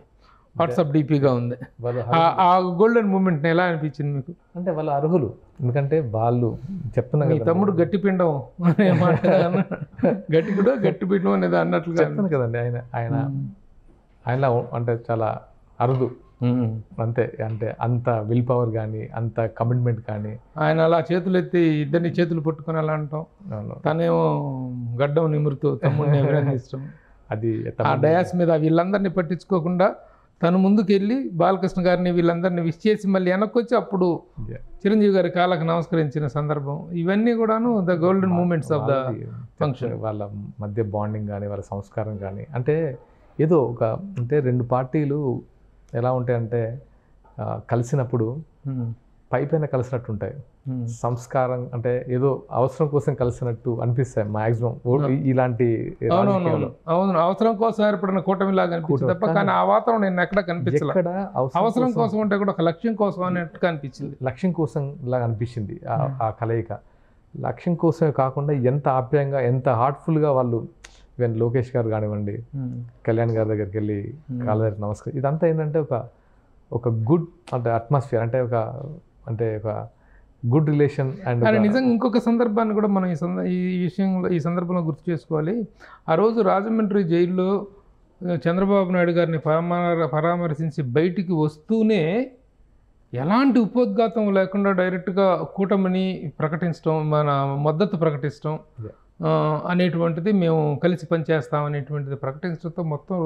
వాట్సాప్ డీపీగా ఉంది. ఆ గోల్డెన్ మూమెంట్ని ఎలా అనిపించింది మీకు? అంటే వాళ్ళు అర్హులు, ఎందుకంటే వాళ్ళు చెప్తున్నా మీ తమ్ముడు గట్టిపిండం అనే మాట, గట్టిపిండం అనేది అన్నట్లుగా చెప్తాను కదండి. ఆయన అంటే చాలా అరుదు అంతే. అంటే అంత విల్ పవర్ కానీ, అంత కమిట్మెంట్ కానీ. ఆయన అలా చేతులు ఎత్తి ఇద్దరిని చేతులు పట్టుకొని అలా అంటాం, తనేమో గడ్డం నిమురుతూ తమ్ముడిని అభినందిస్తాం. అది ఆ డయాస్ మీద వీళ్ళందరినీ పట్టించుకోకుండా తను ముందుకు వెళ్ళి బాలకృష్ణ గారిని వీళ్ళందరినీ విష్ చేసి మళ్ళీ వెనక్కి వచ్చి అప్పుడు చిరంజీవి గారి కాళ్ళకు నమస్కరించిన సందర్భం, ఇవన్నీ కూడాను the golden moments of the function. వాళ్ళ మధ్య బాండింగ్ కానీ, వాళ్ళ సంస్కారం కానీ, అంటే ఏదో ఒక అంటే రెండు పార్టీలు ఎలా ఉంటాయంటే కలిసినప్పుడు పైపైన కలిసినట్టు ఉంటాయి. సంస్కారం అంటే ఏదో అవసరం కోసం కలిసినట్టు అనిపిస్తాయి మ్యాక్సిమం ఇలాంటి. అవును, అవసరం కోసం ఏర్పడిన కూటమి లాగా అనిపించింది తప్ప కానీ ఆ వాతావరణం నేను ఎక్కడ కనిపించలేదు. అవసరం కోసం అంటే కూడా ఒక లక్ష్యం కోసం అన్నట్టుగా అనిపించింది. లక్ష్యం కోసం లాగా అనిపించింది ఆ కలయిక. లక్ష్యం కోసమే కాకుండా ఎంత ఆప్యాయంగా, ఎంత హార్ట్ఫుల్గా వాళ్ళు, ఈవెన్ లోకేష్ గారు కానివ్వండి, కళ్యాణ్ గారి దగ్గరికి వెళ్ళి కాళ్ళ దగ్గర నమస్కారం, ఇదంతా ఏంటంటే ఒక గుడ్ అంటే అట్మాస్ఫియర్, అంటే ఒక గుడ్ రిలేషన్. అండ్ నిజంగా ఇంకొక సందర్భాన్ని కూడా మనం ఈ సందర్భంలో గుర్తు చేసుకోవాలి. ఆ రోజు రాజమండ్రి జైల్లో చంద్రబాబు నాయుడు గారిని పరామర్శించి బయటికి వస్తూనే ఎలాంటి ఉపోద్ఘాతం లేకుండా డైరెక్ట్గా కూటమిని ప్రకటించడం, మన మద్దతు ప్రకటించడం అనేటువంటిది, మేము కలిసి పనిచేస్తాం అనేటువంటిది ప్రకటించడంతో మొత్తం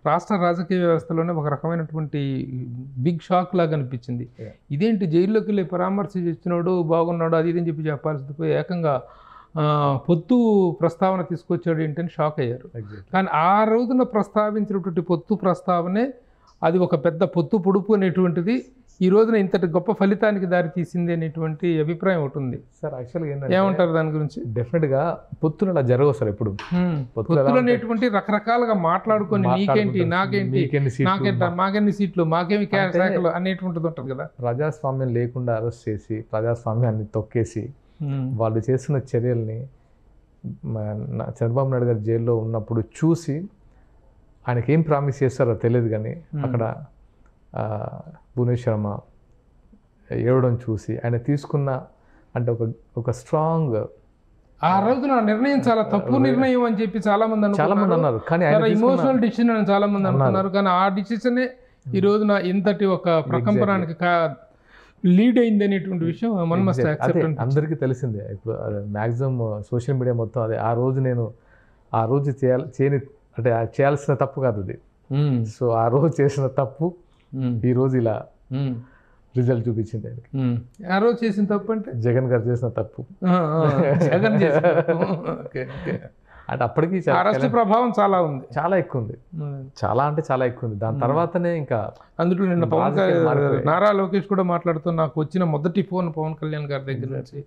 రాష్ట్ర రాజకీయ వ్యవస్థలోనే ఒక రకమైనటువంటి బిగ్ షాక్ లాగా అనిపించింది. ఇదేంటి జైల్లోకి వెళ్ళి పరామర్శ ఇచ్చినాడు, బాగున్నాడు, అది ఇదని చెప్పి చెప్పాల్సింది పోయి ఏకంగా పొత్తు ప్రస్తావన తీసుకొచ్చాడు ఏంటని షాక్ అయ్యారు. కానీ ఆ రోజున ప్రస్తావించినటువంటి పొత్తు ప్రస్తావనే అది ఒక పెద్ద పొత్తు పొడుపు అనేటువంటిది ఈ రోజున ఇంతటి గొప్ప ఫలితానికి దారి తీసింది అనేటువంటి అభిప్రాయం ఒకటి ఉంది సార్. యాక్చువల్గా ఏంటంటే ఏమంటారు దాని గురించి? డెఫినెట్గా పొత్తులు అలా జరగవు సార్. ఎప్పుడు పొత్తులు అనేటువంటి రకరకాలుగా మాట్లాడుకొని నీకేంటి, నాకేంటి, నాకేంట, మాకెన్ని సీట్లు, మాకేమి శాఖలు అనేటువంటిది ఉంటుంది కదా. ప్రజాస్వామ్యం లేకుండా అరెస్ట్ చేసి ప్రజాస్వామ్యాన్ని తొక్కేసి వాళ్ళు చేస్తున్న చర్యల్ని చంద్రబాబు నాయుడు గారు జైల్లో ఉన్నప్పుడు చూసి ఆయనకి ఏం ప్రామిస్ చేస్తారో తెలియదు, కానీ అక్కడ భువనేశ్వరమ్మ ఏడవడం చూసి ఆయన తీసుకున్న అంటే ఒక స్ట్రాంగ్, ఆ రోజున నిర్ణయం చాలా తప్పు నిర్ణయం అని చెప్పి చాలా మంది అన్నారు. కానీ ఇమోషనల్ డిసిషన్ అని చాలా మంది అనుకున్నారు. కానీ ఆ డిసిషనే ఈ రోజున ఇంతటి ఒక ప్రకంపనానికి లీడ్ అయింది అనేటువంటి విషయం మనం మస్ట్ యాక్సెప్ట్. అందరికీ తెలిసిందే. ఇప్పుడు మ్యాక్సిమం సోషల్ మీడియా మొత్తం అదే. ఆ రోజు చేయాల్సిన తప్పు కాదు అది. సో ఆ రోజు చేసిన తప్పు ఈ రోజు ఇలా రిజల్ట్ చూపించింది. ఆ రోజు చేసిన తప్పు అంటే జగన్ గారు చేసిన తప్పు. జగన్ అంటే అప్పటికి అరెస్ట్ ప్రభావం చాలా ఉంది, చాలా ఎక్కువ ఉంది, చాలా అంటే చాలా ఎక్కువ ఉంది. దాని తర్వాతనే ఇంకా అందులో నిన్న నారా లోకేష్ కూడా మాట్లాడుతూ నాకు వచ్చిన మొదటి ఫోన్ పవన్ కళ్యాణ్ గారి దగ్గర నుంచి,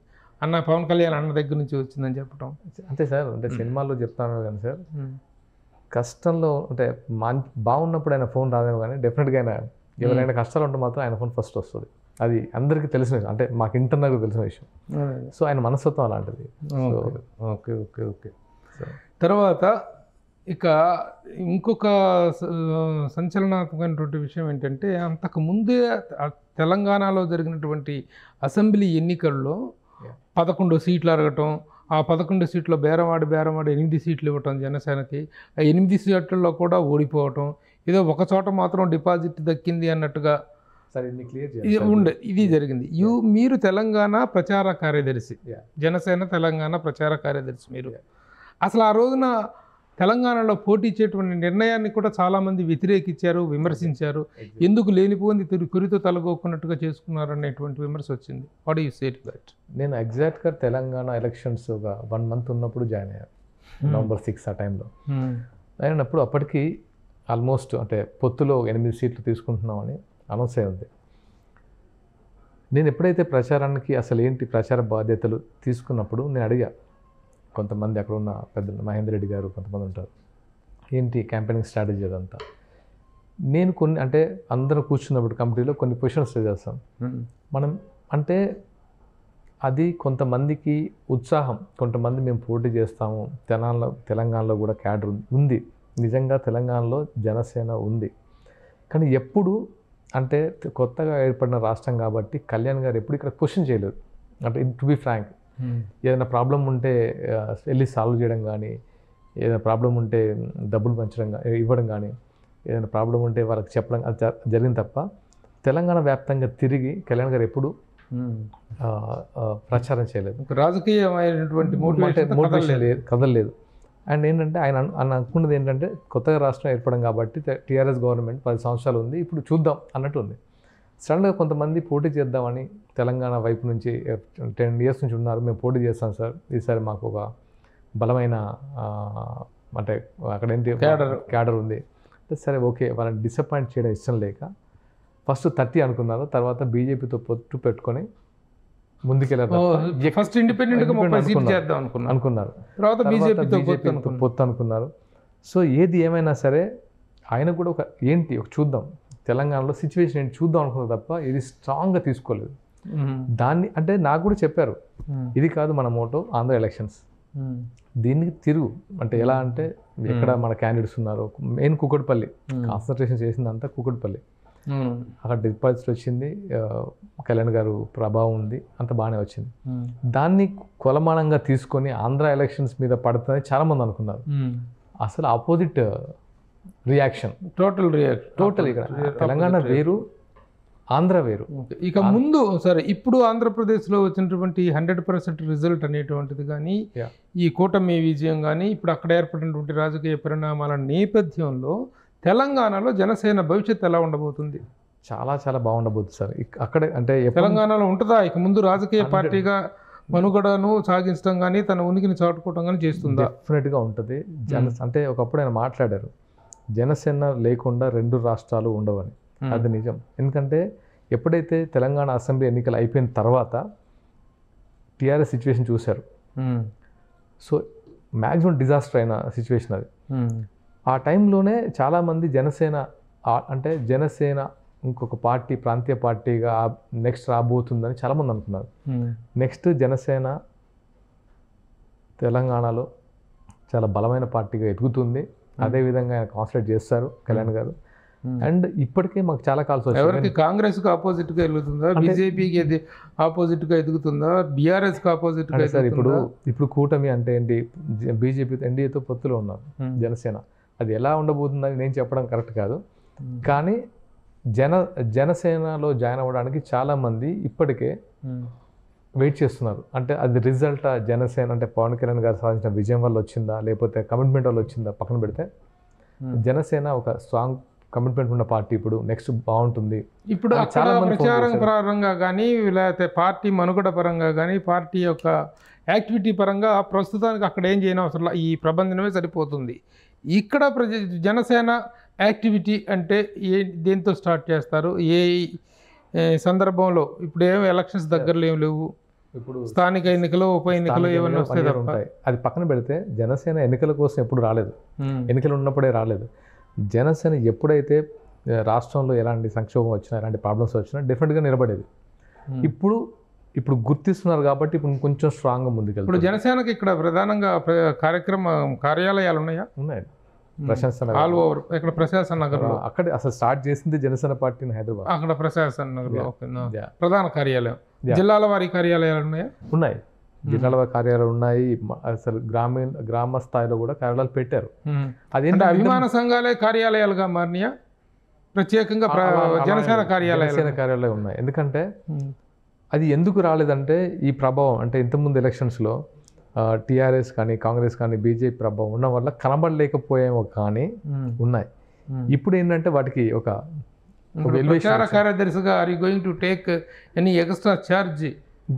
పవన్ కళ్యాణ్ అన్న దగ్గర నుంచి వచ్చిందని చెప్పడం. అంతే సార్. అంటే సినిమాల్లో చెప్తాను కానీ సార్, కష్టంలో అంటే బాగున్నప్పుడు ఆయన ఫోన్ రాదేమో కానీ డెఫినెట్గా ఆయన ఎవరైనా కష్టాలు ఉంటే మాత్రం ఆయన ఫోన్ ఫస్ట్ వస్తుంది. అది అందరికీ తెలిసిన విషయం, అంటే మాకు ఇంటర్నల్గా తెలిసిన విషయం. సో ఆయన మనస్తత్వం అలాంటిది. Okay okay okay. తర్వాత ఇక ఇంకొక సంచలనాత్మకమైనటువంటి విషయం ఏంటంటే, అంతకుముందే తెలంగాణలో జరిగినటువంటి అసెంబ్లీ ఎన్నికల్లో 11 సీట్లు అడగటం, ఆ 11 సీట్లో బేరమాడి 8 సీట్లు ఇవ్వటం జనసేనకి, ఆ 8 సీట్లలో కూడా ఓడిపోవటం, ఏదో ఒక చోట మాత్రం డిపాజిట్ దక్కింది అన్నట్టుగా ఇది జరిగింది. మీరు తెలంగాణ ప్రచార కార్యదర్శి, జనసేన తెలంగాణ ప్రచార కార్యదర్శి మీరు. అసలు ఆ రోజున తెలంగాణలో పోటీ చేటువంటి నిర్ణయాన్ని కూడా చాలామంది వ్యతిరేకించారు, విమర్శించారు. ఎందుకు లేనిపోయింది కురితో తలగొక్కున్నట్టుగా చేసుకున్నారు అనేటువంటి విమర్శ వచ్చింది. What you say to that? నేను ఎగ్జాక్ట్గా తెలంగాణ ఎలక్షన్స్ ఒక 1 month ఉన్నప్పుడు జాయిన్ అయ్యాను, November 6 ఆ టైంలో అయినప్పుడు. అప్పటికి ఆల్మోస్ట్ అంటే పొత్తులో 8 సీట్లు తీసుకుంటున్నామని అనౌన్స్ అయి ఉంది. నేను ఎప్పుడైతే ప్రచారానికి అసలు ఏంటి ప్రచార బాధ్యతలు తీసుకున్నప్పుడు నేను అడిగా, కొంతమంది అక్కడ ఉన్న పెద్ద మహేందర్ రెడ్డి గారు కొంతమంది ఉంటారు, ఏంటి క్యాంపెయినింగ్ స్ట్రాటజీ అదంతా. నేను కొన్ని అంటే అందరూ కూర్చున్నప్పుడు కమిటీలో కొన్ని క్వశ్చన్స్ చేస్తాం మనం. అంటే అది కొంతమందికి ఉత్సాహం, కొంతమంది మేము పోటీ చేస్తాము, తెలంగాణలో కూడా క్యాడర్ ఉంది, నిజంగా తెలంగాణలో జనసేన ఉంది. కానీ ఎప్పుడు అంటే కొత్తగా ఏర్పడిన రాష్ట్రం కాబట్టి కళ్యాణ్ గారు ఎప్పుడు ఇక్కడ క్వశ్చన్ చేయలేదు. అంటే టు బి ఫ్రాంక్, ఏదైనా ప్రాబ్లం ఉంటే వెళ్ళి సాల్వ్ చేయడం కానీ, ఏదైనా ప్రాబ్లం ఉంటే డబ్బులు ఇవ్వడం కానీ, ఏదైనా ప్రాబ్లం ఉంటే వాళ్ళకి చెప్పడం అది జరిగింది తప్ప తెలంగాణ వ్యాప్తంగా తిరిగి కళ్యాణ్ గారు ఎప్పుడు ప్రచారం చేయలేదు. రాజకీయమైనటువంటి మోటివేషన్ లేదు, కదలలేదు. అండ్ ఏంటంటే ఆయన అనుకున్నది ఏంటంటే కొత్తగా రాష్ట్రం ఏర్పడం కాబట్టి టీఆర్ఎస్ గవర్నమెంట్ 10 సంవత్సరాలు ఉంది, ఇప్పుడు చూద్దాం అన్నట్టు ఉంది. సడన్గా కొంతమంది పోటీ చేద్దామని తెలంగాణ వైపు నుంచి 10 years నుంచి ఉన్నారు, మేము పోటీ చేస్తాం సార్, ఈసారి మాకు ఒక బలమైన అంటే అక్కడ ఏంటి క్యాడర్ ఉంది. సరే ఓకే, వాళ్ళని డిసప్పాయింట్ చేయడం ఇష్టం లేక ఫస్ట్ 30 అనుకున్నారు, తర్వాత బీజేపీతో పొత్తు పెట్టుకొని ముందుకెళ్ళారు. ఫస్ట్ ఇండిపెండెంట్గా అనుకున్నారు, తర్వాత బీజేపీతో పొత్తు అనుకున్నారు. సో ఏది ఏమైనా సరే ఆయన కూడా ఒక చూద్దాం తెలంగాణలో సిచ్యువేషన్ ఏంటి చూద్దాం అనుకున్నారు తప్ప ఇది స్ట్రాంగ్గా తీసుకోలేదు. దాన్ని అంటే నాకు కూడా చెప్పారు, ఇది కాదు మన మోటో ఆంధ్ర ఎలక్షన్స్, దీనికి తిరుగు అంటే ఎలా అంటే ఎక్కడ మన క్యాండిడేట్స్ ఉన్నారు, మెయిన్ కుకట్పల్లి కాన్సన్ట్రేషన్ చేసిందంతా కుకట్పల్లి, అక్కడ డిపాజిట్ వచ్చింది, కళ్యాణ్ గారు ప్రభావం ఉంది, అంత బాగానే వచ్చింది. దాన్ని కొలమానంగా తీసుకొని ఆంధ్ర ఎలక్షన్స్ మీద పడుతుందని చాలామంది అనుకున్నారు. అసలు ఆపోజిట్ రియాక్షన్, టోటల్ ఇక్కడ తెలంగాణ వేరు, ఆంధ్ర వేరు. ఇక ముందు సరే, ఇప్పుడు ఆంధ్రప్రదేశ్లో వచ్చినటువంటి 100% రిజల్ట్ అనేటువంటిది కానీ, ఈ కూటమి విజయం కానీ, ఇప్పుడు అక్కడ ఏర్పడినటువంటి రాజకీయ పరిణామాల నేపథ్యంలో తెలంగాణలో జనసేన భవిష్యత్తు ఎలా ఉండబోతుంది? చాలా చాలా బాగుండబోతుంది సార్. అక్కడే అంటే తెలంగాణలో ఉంటుందా ఇక ముందు రాజకీయ పార్టీగా మనుగడను సాగించడం కానీ తన ఉనికిని చాటుకోవడం కానీ చేస్తుందా? డెఫినెట్గా ఉంటుంది. అంటే ఒకప్పుడు ఆయన మాట్లాడారు, జనసేన లేకుండా 2 రాష్ట్రాలు ఉండవని. అది నిజం. ఎందుకంటే ఎప్పుడైతే తెలంగాణ అసెంబ్లీ ఎన్నికలు అయిపోయిన తర్వాత టీఆర్ఎస్ సిచ్యువేషన్ చూశారు, సో మ్యాక్సిమం డిజాస్టర్ అయిన సిచ్యువేషన్ అది. ఆ టైంలోనే చాలామంది జనసేన ఇంకొక పార్టీ ప్రాంతీయ పార్టీగా నెక్స్ట్ రాబోతుందని చాలామంది అనుకున్నారు. నెక్స్ట్ జనసేన తెలంగాణలో చాలా బలమైన పార్టీగా ఎదుగుతుంది. అదేవిధంగా ఆయన కాన్సన్ట్రేట్ చేస్తారు కళ్యాణ్ గారు. అండ్ ఇప్పటికే మాకు చాలా కాల్స్ వచ్చాయి, ఎవరికి కాంగ్రెస్కి ఆపోజిట్గా ఎదుగుతుందా, బీజేపీకి ఆపోజిట్గా ఎదుగుతుందా, బీఆర్ఎస్కి ఆపోజిట్గా? సార్ ఇప్పుడు కూటమి అంటే ఏంటి, బీజేపీ ఎన్డీఏతో పొత్తులో ఉన్నారు జనసేన. అది ఎలా ఉండబోతుందని నేను చెప్పడం కరెక్ట్ కాదు, కానీ జనసేనలో జాయిన్ అవ్వడానికి చాలామంది ఇప్పటికే వెయిట్ చేస్తున్నారు. అంటే అది రిజల్ట్ జనసేన అంటే పవన్ కళ్యాణ్ గారు సాధించిన విజయం వల్ల వచ్చిందా, లేకపోతే కమిట్మెంట్ వల్ల వచ్చిందా పక్కన పెడితే, జనసేన ఒక స్ట్రాంగ్ కమిట్మెంట్ ఉన్న పార్టీ ఇప్పుడు నెక్స్ట్ బాగుంటుంది. ఇప్పుడు చాలా ప్రచారం పరంగా కానీ, లేకపోతే పార్టీ మనుగడ పరంగా కానీ, పార్టీ యొక్క యాక్టివిటీ పరంగా ప్రస్తుతానికి అక్కడ ఏం చేయని అవసరం, ఈ ప్రబంధనమే సరిపోతుంది. ఇక్కడ జనసేన యాక్టివిటీ అంటే దేంతో స్టార్ట్ చేస్తారు, ఏ సందర్భంలో? ఇప్పుడు ఏం ఎలక్షన్స్ దగ్గరలో ఏం లేవు, ఇప్పుడు స్థానిక ఎన్నికలు ఉప ఎన్నికలు ఏమైనా ఉంటాయి. అది పక్కన పెడితే జనసేన ఎన్నికల కోసం ఎప్పుడు రాలేదు, ఎన్నికలు ఉన్నప్పుడే రాలేదు. జనసేన ఎప్పుడైతే రాష్ట్రంలో ఎలాంటి సంక్షోభం వచ్చినా, ఎలాంటి ప్రాబ్లమ్స్ వచ్చినా డెఫినెట్గా నిలబడేది. ఇప్పుడు గుర్తిస్తున్నారు కాబట్టి ఇప్పుడు కొంచెం స్ట్రాంగ్గా ముందుకెళ్తారు. ఇప్పుడు జనసేనకి ఇక్కడ ప్రధానంగా కార్యాలయాలు ఉన్నాయా? ఉన్నాయి. ప్రశాసన ఆల్ ఓవర్ ఇక్కడ ప్రశాసన నగర్లో, అక్కడ అసలు స్టార్ట్ చేసింది జనసేన పార్టీని హైదరాబాద్, అక్కడ ప్రశాసన నగర్లో ప్రధాన కార్యాలయం. జిల్లాల వారి కార్యాలయాలు ఉన్నాయా? ఉన్నాయి, జిల్లాల వారి కార్యాలయాలు ఉన్నాయి. అసలు గ్రామ స్థాయిలో కూడా కార్యాలయాలు పెట్టారు. అదేంటే అభిమాన సంఘాలే కార్యాలయాలుగా మారినాయా? ప్రత్యేకంగా జనసేన కార్యాలయాలు ఉన్నాయి. ఎందుకంటే అది ఎందుకు రాలేదంటే ఈ ప్రభావం, అంటే ఇంతకుముందు ఎలక్షన్స్లో టీఆర్ఎస్ కానీ కాంగ్రెస్ కానీ బీజేపీ ప్రభావం ఉన్న వల్ల కనబడలేకపోయేమో కానీ ఉన్నాయి. ఇప్పుడు ఏంటంటే వాటికి ఒక ప్రచార కార్యదర్శిగా are you going to take any extra charge?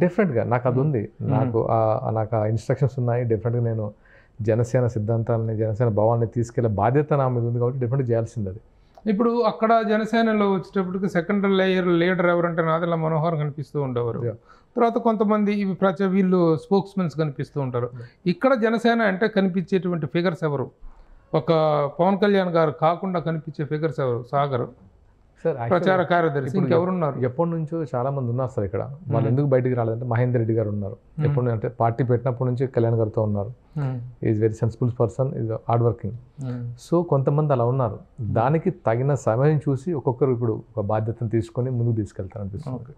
డెఫినెట్గా నాకు అది ఉంది, నాకు ఆ ఇన్స్ట్రక్షన్స్ ఉన్నాయి. డెఫినెట్గా నేను జనసేన సిద్ధాంతాలని, జనసేన భావాన్ని తీసుకెళ్లే బాధ్యత నా మీద ఉంది కాబట్టి డెఫినెట్గా చేయాల్సింది అది. ఇప్పుడు అక్కడ జనసేనలో వచ్చేటప్పటికి సెకండ్ లీడర్ ఎవరంటే నాదెళ్ల మనోహర్ కనిపిస్తూ ఉండేవారు. తర్వాత కొంతమంది వీళ్ళు స్పోక్స్మెన్స్ కనిపిస్తూ ఉంటారు. ఇక్కడ జనసేన అంటే కనిపించేటువంటి ఫిగర్స్ ఎవరు? ఒక పవన్ కళ్యాణ్ గారు కాకుండా కనిపించే ఫిగర్స్ ఎవరు? సాగర్ సార్ ప్రచార కార్యదర్శి, ఇంకెవరున్నారు? ఎప్పటి నుంచో చాలా మంది ఉన్నారు సార్ ఇక్కడ. వాళ్ళు ఎందుకు బయటికి రాలేదంటే మహేందర్ రెడ్డి గారు ఉన్నారు. ఎప్పటి నుంచి అంటే పార్టీ పెట్టినప్పటి నుంచి కళ్యాణ్ గారితో ఉన్నారు. Is very sensible person, is hard working. So కొంతమంది అలా ఉన్నారు. దానికి తగిన సమయం చూసి ఒక్కొక్కరు ఇప్పుడు ఒక బాధ్యతను తీసుకొని ముందుకు తీసుకెళ్తారు అనిపిస్తుంది.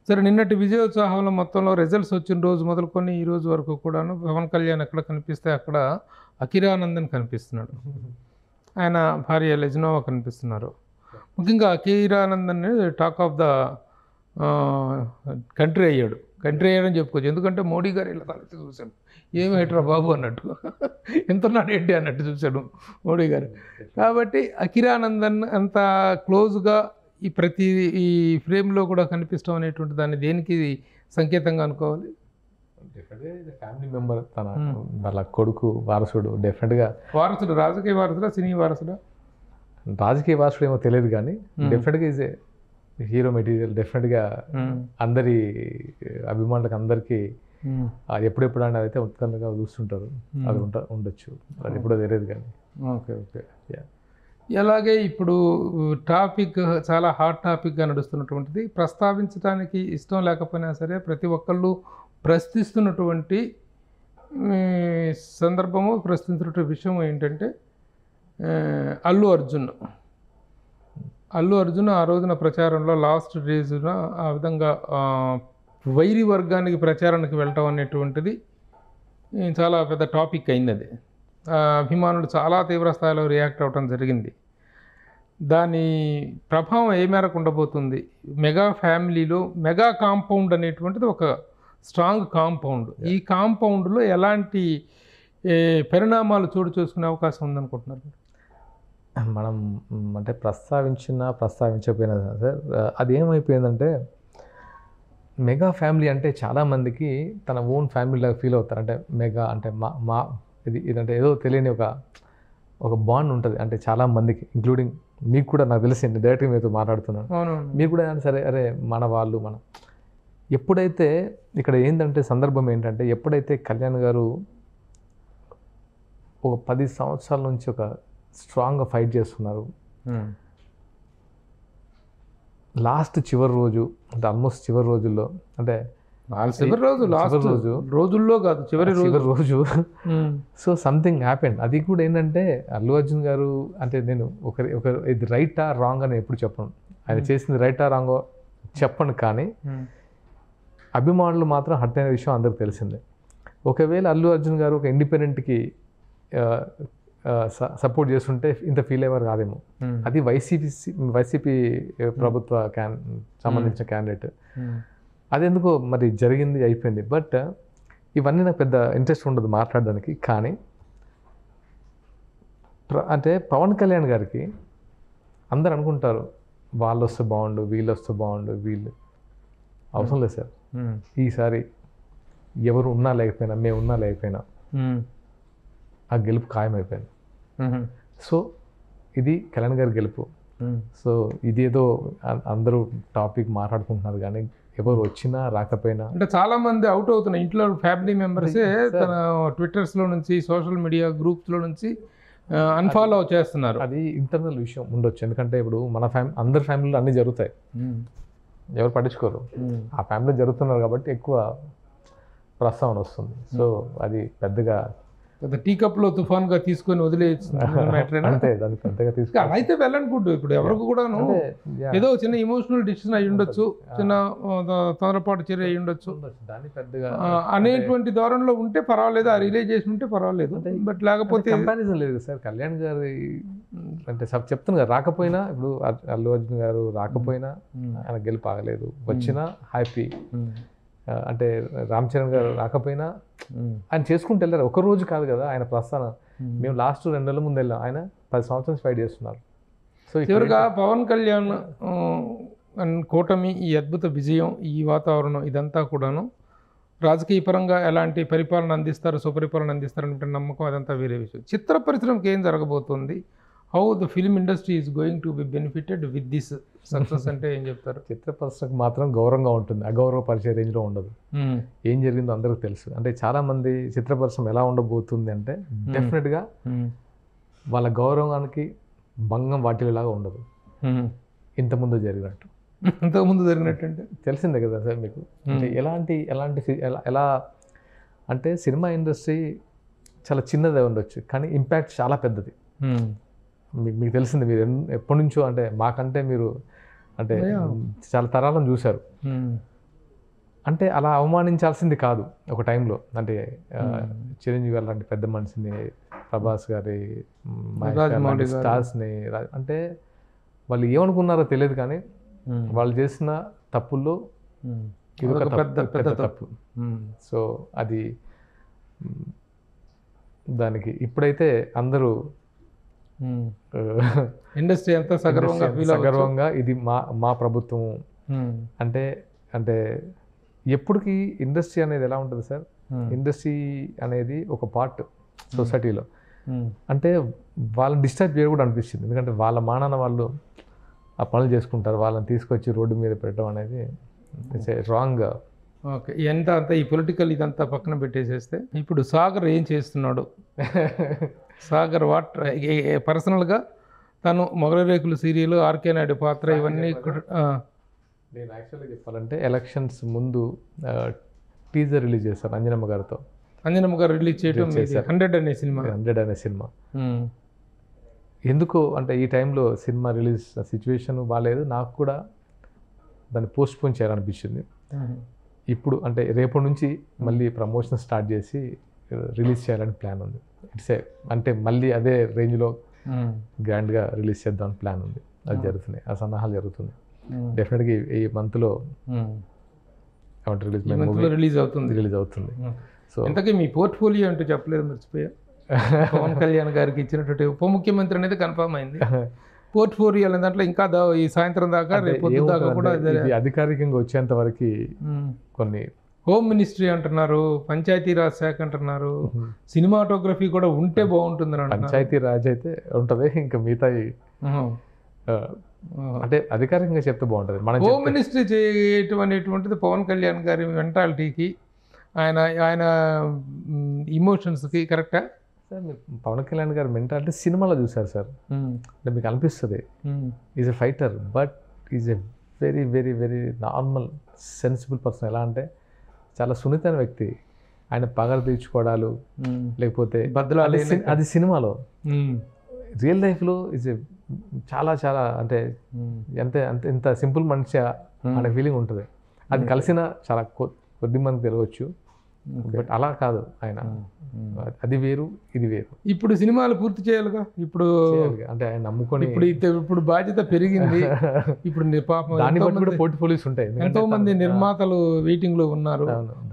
సరే, నిన్నటి విజయోత్సాహంలో మొత్తంలో రిజల్ట్స్ వచ్చిన రోజు మొదలుకొని ఈ రోజు వరకు కూడాను పవన్ కళ్యాణ్ ఎక్కడ కనిపిస్తే అక్కడ అఖిరానందన్ కనిపిస్తున్నాడు. ఆయన భార్య లెజ్నోవా కనిపిస్తున్నారు. ముఖ్యంగా కిరానందన్ టాక్ ఆఫ్ ద కంట్రీ అయ్యాడని చెప్పుకోవచ్చు. ఎందుకంటే మోడీ గారు ఇలా తలెత్తి చూశాడు, ఏమి హైట్రా బాబు అన్నట్టు, ఎంతున్నాడు ఏంటి అన్నట్టు చూశాడు మోడీ గారు. కాబట్టి కిరానందన్ అంత క్లోజ్గా ఈ ఫ్రేమ్లో కూడా కనిపిస్తాం అనేటువంటి దాన్ని దేనికి సంకేతంగా అనుకోవాలి? డెఫినెట్గా ఫ్యామిలీ మెంబర్, తన వాళ్ళ కొడుకు వారసుడు. డెఫినెట్గా వారసుడు, రాజకీయ వారసుడా, సినీ వారసుడా? రాజకీయ వారసుడు ఏమో తెలియదు కానీ డెఫినెట్గా ఈజ్ ఏ హీరో మెటీరియల్. డెఫినెట్గా అందరి అభిమానులకు అందరికీ ఎప్పుడెప్పుడు అని అదైతే ఉత్కంఠగా చూస్తుంటారు. అది ఉండొచ్చు, అది ఎప్పుడో తెలియదు కానీ. ఓకే. అలాగే ఇప్పుడు టాపిక్ చాలా హాట్ టాపిక్గా నడుస్తున్నటువంటిది, ప్రస్తావించడానికి ఇష్టం లేకపోయినా సరే ప్రతి ఒక్కళ్ళు ప్రశ్నిస్తున్నటువంటి సందర్భము, ప్రశ్నిస్తున్న విషయం ఏంటంటే అల్లు అర్జున్ ఆ రోజున ప్రచారంలో లాస్ట్ డేస్న ఆ విధంగా వైరి వర్గానికి ప్రచారానికి వెళ్ళటం అనేటువంటిది చాలా పెద్ద టాపిక్ అయింది. అది అభిమానులు చాలా తీవ్ర స్థాయిలో రియాక్ట్ అవ్వడం జరిగింది. దాని ప్రభావం ఏ మేరకు ఉండబోతుంది? మెగా ఫ్యామిలీలో మెగా కాంపౌండ్ అనేటువంటిది ఒక స్ట్రాంగ్ కాంపౌండ్. ఈ కాంపౌండ్లో ఎలాంటి పరిణామాలు చోటు చేసుకునే అవకాశం ఉందనుకుంటున్నారు? మనం అంటే ప్రస్తావించకపోయినా సార్, అది ఏమైపోయిందంటే మెగా ఫ్యామిలీ అంటే చాలామందికి తన ఓన్ ఫ్యామిలీలాగా ఫీల్ అవుతారు. అంటే మెగా అంటే మా ఇదంటే ఏదో తెలియని ఒక బాండ్ ఉంటుంది. అంటే చాలామందికి, ఇంక్లూడింగ్ మీకు కూడా, నాకు తెలిసింది డైరెక్ట్గా మీతో మాట్లాడుతున్నాను, మీరు కూడా సరే అరే మన వాళ్ళు ఎప్పుడైతే ఇక్కడ ఏంటంటే సందర్భం ఏంటంటే, ఎప్పుడైతే కళ్యాణ్ గారు ఒక 10 సంవత్సరాల నుంచి ఒక స్ట్రాంగ్గా ఫైట్ చేస్తున్నారు, లాస్ట్ చివరి రోజు అంటే ఆల్మోస్ట్ చివరి రోజుల్లో, అంటే రోజుల్లో కాదు చివరి రోజు సో సంథింగ్ హ్యాపెండ్. అది కూడా ఏంటంటే అల్లు అర్జున్ గారు అంటే నేను ఇది రైటా రాంగ్ అని ఎప్పుడు చెప్పను, ఆయన చేసింది రైటా రాంగో చెప్పను, కానీ అభిమానులు మాత్రం హర్ట్ అయిన విషయం అందరికి తెలిసిందే. ఒకవేళ అల్లు అర్జున్ గారు ఒక ఇండిపెండెంట్కి సపోర్ట్ చేస్తుంటే ఇంత ఫీల్ అయ్యేవారు కాదేమో. అది వైసీపీ ప్రభుత్వ సంబంధించిన క్యాండిడేట్, అదెందుకో మరి జరిగింది, అయిపోయింది. బట్ ఇవన్నీ నాకు పెద్ద ఇంట్రెస్ట్ ఉండదు మాట్లాడడానికి. కానీ అంటే పవన్ కళ్యాణ్ గారికి అందరు అనుకుంటారు వాళ్ళు వస్తే బాగుండు, వీళ్ళు వస్తే బాగుండు, వీళ్ళు అవసరం లేదు సార్. ఈసారి ఎవరు ఉన్నా లేకపోయినా, మేము ఉన్నా లేకపోయినా ఆ గెలుపు ఖాయమైపోయింది. సో ఇది కళ్యాణ్ గారి గెలుపు. సో ఇదేదో అందరూ టాపిక్ మాట్లాడుకుంటున్నారు కానీ ఎవరు వచ్చినా రాకపోయినా, అంటే చాలా మంది అవుట్ అవుతున్నాయి. ఇంట్లో ఫ్యామిలీ మెంబర్సే తన ట్విట్టర్స్లో నుంచి, సోషల్ మీడియా గ్రూప్స్లో నుంచి అన్ఫాలో చేస్తున్నారు. అది ఇంటర్నల్ విషయం ఉండొచ్చు. ఎందుకంటే ఇప్పుడు మన అందరి ఫ్యామిలీలో అన్నీ జరుగుతాయి, ఎవరు పట్టించుకోరు. ఆ ఫ్యామిలీలో జరుగుతున్నారు కాబట్టి ఎక్కువ ప్రస్తావన వస్తుంది. సో అది పెద్దగా టీ కప్లో తుఫాన్గా తీసుకొని వదిలేయచ్చు అంతే, దాన్ని పెద్దగా తీసుకు అయితే వెళ్ళనుకుంటు. ఇప్పుడు ఎవరికి కూడాను ఏదో చిన్న ఎమోషనల్ డిసిషన్ అయ్యి ఉండొచ్చు, చిన్న తొందరపాటు చర్య అయ్యి ఉండొచ్చు, దాన్ని పెద్దగా అనేటువంటి ధోరణిలో ఉంటే పర్వాలేదు, ఆ రిలే చేసి ఉంటే పర్వాలేదు. బట్ లేకపోతే కంపారిజన్ లేదు సార్. కళ్యాణ్ గారి అంటే చెప్తాను కదా, రాకపోయినా ఇప్పుడు అల్లు అర్జున్ గారు రాకపోయినా ఆయన గెలుపు ఆగలేదు, వచ్చినా హ్యాపీ. అంటే రామ్ చరణ్ గారు రాకపోయినా ఆయన చేసుకుంటూ వెళ్ళారు. ఒక రోజు కాదు కదా ఆయన ప్రస్థానం. మేము లాస్ట్ 2 నెలల ముందు వెళ్ళాం, ఆయన 10 సంవత్సరాలు ఫైట్ చేస్తున్నారు. సో చివరిగా పవన్ కళ్యాణ్ కూటమి, ఈ అద్భుత విజయం, ఈ వాతావరణం, ఇదంతా కూడాను రాజకీయ పరంగా ఎలాంటి పరిపాలన అందిస్తారు, సుపరిపాలన అందిస్తారనే నమ్మకం, అదంతా వేరే విషయం. చిత్ర పరిశ్రమకి ఏం జరగబోతుంది? How the film industry is going to be benefited with this success అంటే ఏం చెప్తారు? చిత్ర పరిశ్రమకు మాత్రం గౌరవంగా ఉంటుంది, అగౌరవపరిచే రేంజ్లో ఉండదు. ఏం జరిగిందో అందరికీ తెలుసు. అంటే చాలామంది చిత్ర పరిశ్రమ ఎలా ఉండబోతుంది అంటే డెఫినెట్గా వాళ్ళ గౌరవానికి భంగం వాటిలాగా ఉండదు. ఇంతకుముందు జరిగినట్టు అంటే తెలిసిందే కదా సార్ మీకు. అంటే ఎలా అంటే సినిమా ఇండస్ట్రీ చాలా చిన్నదే ఉండొచ్చు, కానీ ఇంపాక్ట్ చాలా పెద్దది. మీకు తెలిసింది, మీరు ఎప్పటి నుంచో అంటే మాకంటే మీరు అంటే చాలా తరాలను చూశారు. అంటే అలా అవమానించాల్సింది కాదు ఒక టైంలో. అంటే చిరంజీవి గారు లాంటి పెద్ద మనిషిని ప్రభాస్ గారి స్టార్స్ని అంటే వాళ్ళు ఏమనుకున్నారో తెలియదు కానీ వాళ్ళు చేసిన తప్పుల్లో ఇది ఒక పెద్ద తప్పు. సో అది దానికి ఇప్పుడైతే అందరూ ఇండస్ట్రీ అంతా సగర్వంగా ఇది మా ప్రభుత్వం అంటే అంటే ఎప్పటికీ ఇండస్ట్రీ అనేది ఎలా ఉంటుంది సార్, ఇండస్ట్రీ అనేది ఒక పార్ట్ సొసైటీలో. అంటే వాళ్ళని డిస్టర్బ్ చేయకూడదు అనిపిస్తుంది, ఎందుకంటే వాళ్ళ మానాన వాళ్ళు ఆ పనులు చేసుకుంటారు, వాళ్ళని తీసుకొచ్చి రోడ్డు మీద పెట్టడం అనేది ఇట్స్ రాంగ్. ఓకే, ఎంత అంతా ఈ పొలిటికల్ ఇదంతా పక్కన పెట్టేసేస్తే ఇప్పుడు సాగర్ ఏం చేస్తున్నాడు? సాగర్ పర్సనల్గా తను మొగలరేకులు సీరియల్, ఆర్కే నాయుడు పాత్ర ఇవన్నీ నేను యాక్చువల్గా చెప్పాలంటే ఎలక్షన్స్ ముందు టీజర్ రిలీజ్ చేశారు అంజనమ్మ గారితో. అంజనమ్మ గారు రిలీజ్ చేయడం 100 అనే సినిమా. ఎందుకు అంటే ఈ టైంలో సినిమా రిలీజ్ సిచ్యువేషన్ బాగాలేదు, నాకు కూడా దాన్ని పోస్ట్ పోన్ చేయాలనిపించింది. ఇప్పుడు అంటే రేపటి నుంచి మళ్ళీ ప్రమోషన్ స్టార్ట్ చేసి రిలీజ్ చేయాలని ప్లాన్ ఉంది. అంటే మళ్ళీ అదే రేంజ్లో గ్రాండ్గా రిలీజ్ చేద్దామని ప్లాన్ ఉంది. అది జరుగుతున్నాయి, ఆ సన్నాహాలు జరుగుతున్నాయి. డెఫినెట్గా ఈ మంత్లో రిలీజ్ అవుతుంది. సో ఇంతకీ మీ పోర్ట్ఫోలియో అంటే చెప్పలేదు, మర్చిపోయా. పవన్ కళ్యాణ్ గారికి ఇచ్చినటువంటి ఉప ముఖ్యమంత్రి అనేది కన్ఫర్మ్ అయింది. పోర్ట్ఫోలియో అనే దాంట్లో ఇంకా ఈ సాయంత్రం దాకా రేపు దాకా కూడా అధికారికంగా వచ్చేంత వరకు కొన్ని హోమ్ మినిస్ట్రీ అంటున్నారు, పంచాయతీరాజ్ శాఖ అంటున్నారు, సినిమాటోగ్రఫీ కూడా ఉంటే బాగుంటుంది. పంచాయతీరాజ్ అయితే ఉంటుంది, ఇంకా మిగతా అంటే అధికారికంగా చెప్తే బాగుంటుంది. మనం హోమ్ మినిస్ట్రీ చేయటం అనేటువంటిది పవన్ కళ్యాణ్ గారి మెంటాలిటీకి, ఆయన ఇమోషన్స్కి కరెక్టా సార్? మీరు పవన్ కళ్యాణ్ గారి మెంటాలిటీ సినిమాలో చూసారు సార్, అంటే మీకు అనిపిస్తుంది is a fighter, but is a very very very normal sensible person. ఎలా అంటే చాలా సున్నితమైన వ్యక్తి. ఆయన పగలు తీర్చుకోవడాలు లేకపోతే బద్దలాలు అది సినిమాలో. రియల్ లైఫ్లో ఈజ్ ఎ చాలా చాలా అంటే ఇంత సింపుల్ మనిషి అనే ఫీలింగ్ ఉంటుంది. అది కలిసిన చాలా కొద్ది మంది తెలియవచ్చు, బట్ అలా కాదు ఆయన. అది వేరు, ఇది వేరు. ఇప్పుడు సినిమాలు పూర్తి చేయాలిగా, ఇప్పుడు అంటే ఆయన నమ్ముకొని ఇప్పుడు బాధ్యత పెరిగింది. ఇప్పుడు పాపం దాన్ని బట్టి కూడా పోర్ట్ఫోలియోస్ ఉంటాయి. ఎంతో మంది నిర్మాతలు వెయిటింగ్ లో ఉన్నారు.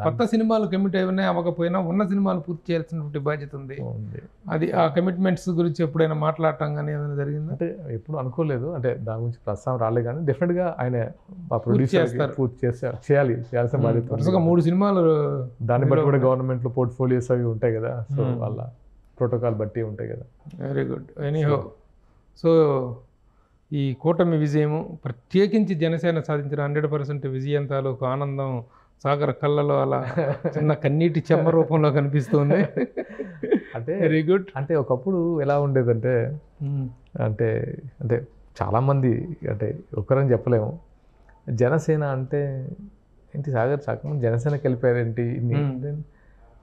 కొత్త సినిమాలు కమిట్ అయినా అవ్వకపోయినా ఉన్న సినిమాలు పూర్తి చేయాల్సినటువంటి బాధ్యత ఉంది. అది ఆ కమిట్మెంట్స్ గురించి ఎప్పుడైనా మాట్లాడటం కానీ ఏమైనా జరిగిందా? అంటే ఎప్పుడు అనుకోలేదు, అంటే దాని గురించి ప్రస్తావన రాలేదు, కానీ డెఫినెట్ గా ఆయన పూర్తి చేయాల్సిన బాధ్యత. వరుసగా 3 సినిమాలు, దాన్ని బట్టి కూడా గవర్నమెంట్ లో పోర్ట్ఫోలియోస్ అవి ఉంటాయి కదా, సో వాళ్ళ ప్రోటోకాల్ బట్టి ఉంటాయి కదా. Very good. ఎనీహో, సో ఈ కూటమి విజయము, ప్రత్యేకించి జనసేన సాధించిన 100% విజయం తాలూకు ఆనందం సాగర్ కళ్ళలో అలా చిన్న కన్నీటి చెమ్మ రూపంలో కనిపిస్తుంది. అంటే వెరీ గుడ్. అంటే ఒకప్పుడు ఎలా ఉండేదంటే అంటే అంటే చాలామంది, అంటే ఒక్కరని చెప్పలేము, జనసేన అంటే ఏంటి సాగర్ చాకం జనసేనకి వెళ్ళిపోయారేంటి,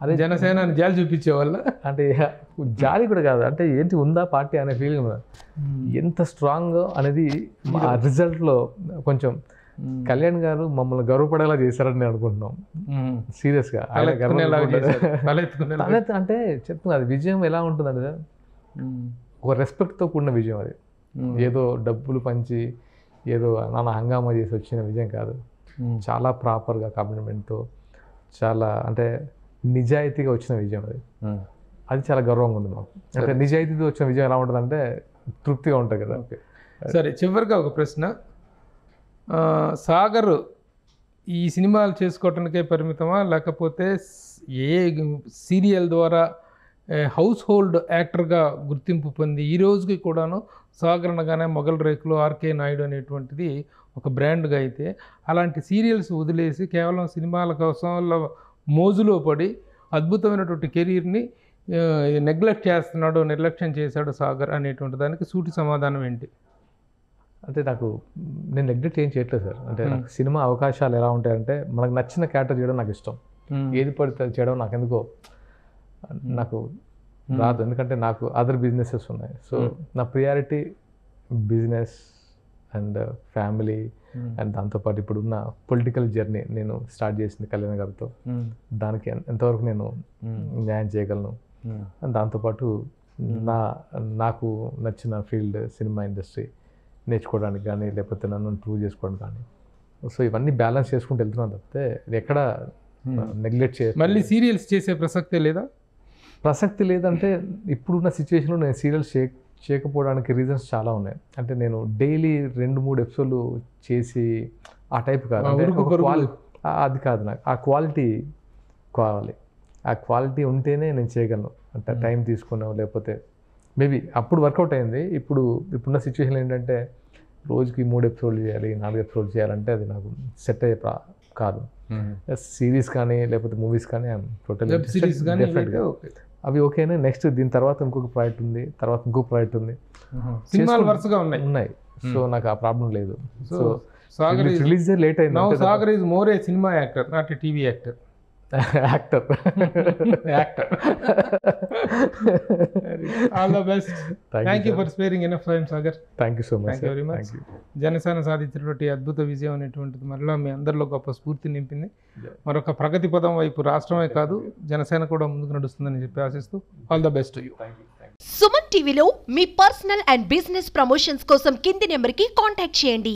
అదే జనసేన జాలి చూపించేవాళ్ళ. అంటే జాలి కూడా కాదు, అంటే ఏంటి ఉందా పార్టీ అనే ఫీలింగ్. ఎంత స్ట్రాంగ్ అనేది ఆ రిజల్ట్లో కొంచెం కళ్యాణ్ గారు మమ్మల్ని గర్వపడేలా చేశారని నేను అనుకుంటున్నాం సీరియస్గా. అంటే చెప్తున్నా, అది విజయం ఎలా ఉంటుందంటే ఒక రెస్పెక్ట్తో కూడిన విజయం. అది ఏదో డబ్బులు పంచి ఏదో నాన్న హంగామా చేసి వచ్చిన విజయం కాదు. చాలా ప్రాపర్గా కమిట్మెంట్తో, చాలా అంటే నిజాయితీగా వచ్చిన విజయం అది. అది చాలా గర్వంగా ఉంది మాకు. అంటే నిజాయితీతో వచ్చిన విజయం ఎలా ఉంటుందంటే తృప్తిగా ఉంటుంది కదా. సరే, చివరిగా ఒక ప్రశ్న. సాగర్ ఈ సినిమాలు చేసుకోవటానికే పరిమితమా, లేకపోతే ఏ సీరియల్ ద్వారా హౌస్ హోల్డ్ యాక్టర్గా గుర్తింపు పొంది ఈ రోజుకి కూడాను సాగర్ అనగానే మొగల్ రేకులు, ఆర్కే నాయుడు అనేటువంటిది ఒక బ్రాండ్గా అయితే, అలాంటి సీరియల్స్ వదిలేసి కేవలం సినిమాల కోసం మోజులో పడి అద్భుతమైనటువంటి కెరీర్ని నిర్లక్ష్యం చేశాడు సాగర్ అనేటువంటి దానికి సూటి సమాధానం ఏంటి? అంటే నేను నెగ్లెక్ట్ ఏం చేయట్లేదు సార్. అంటే నాకు సినిమా అవకాశాలు ఎలా ఉంటాయంటే, మనకు నచ్చిన క్యారెక్టర్ చేయడం నాకు ఇష్టం, ఏది పడితే చేయడం నాకు ఎందుకో నాకు రాదు, ఎందుకంటే నాకు అదర్ బిజినెసెస్ ఉన్నాయి. సో నా priority business and family, and దాంతోపాటు ఇప్పుడు ఉన్న పొలిటికల్ జర్నీ నేను స్టార్ట్ చేసింది కళ్యాణ్ గారితో, దానికి ఎంతవరకు నేను న్యాయం చేయగలను, అండ్ దాంతోపాటు నాకు నచ్చిన ఫీల్డ్ సినిమా ఇండస్ట్రీ నేర్చుకోవడానికి కానీ లేకపోతే నన్ను ప్రూవ్ చేసుకోవడానికి కానీ. సో ఇవన్నీ బ్యాలెన్స్ చేసుకుంటూ వెళ్తున్నాను తప్పితే ఎక్కడ నెగ్లెక్ట్ మళ్ళీ సీరియల్స్ చేసే ప్రసక్తే లేదా? ప్రసక్తి లేదంటే ఇప్పుడున్న సిచ్యువేషన్లో నేను సీరియల్స్ చేయకపోవడానికి రీజన్స్ చాలా ఉన్నాయి. అంటే నేను డైలీ 2-3 ఎపిసోడ్లు చేసి ఆ టైప్ కాదు, అది కాదు. నాకు ఆ క్వాలిటీ కావాలి. ఆ క్వాలిటీ ఉంటేనే నేను చేయగలను. అంటే టైం తీసుకున్నావు లేకపోతే మేబీ అప్పుడు వర్కౌట్ అయింది. ఇప్పుడున్న సిచ్యువేషన్ ఏంటంటే రోజుకి 3 ఎపిసోడ్లు చేయాలి, 4 ఎపిసోడ్లు చేయాలంటే అది నాకు సెట్ అయ్యే కాదు. సిరీస్ కానీ లేకపోతే మూవీస్ కానీ టోటల్ డెఫినెట్గా అవి ఓకేనే. నెక్స్ట్ దీని తర్వాత ఇంకొక ప్రాజెక్ట్ ఉంది, తర్వాత ఇంకొక ప్రాజెక్ట్ ఉంది, సినిమాలు వరుసగా ఉన్నాయి. సో నాకు ఆ ప్రాబ్లం లేదు. సో సాగర్ రిలీజ్ లేట్ అయింది. Now Sagar is more A cinema actor, not a TV actor. Actor. All the best. Thank you for sparing enough time Sagar. Thank you so much. Thank you very much. Janasena సాధించినటువంటి అద్భుత విజయం అనేటువంటిది మరలా మీ అందరిలో గొప్ప స్ఫూర్తి నింపింది. మరొక ప్రగతి పదం వైపు రాష్ట్రమే కాదు జనసేన కూడా ముందుకు నడుస్తుందని చెప్పి ఆశిస్తూ all the best to you. Suman టీవీలో మీ పర్సనల్ అండ్ బిజినెస్ ప్రమోషన్స్ కోసం కింది నెంబర్కి కాంటాక్ట్ చేయండి.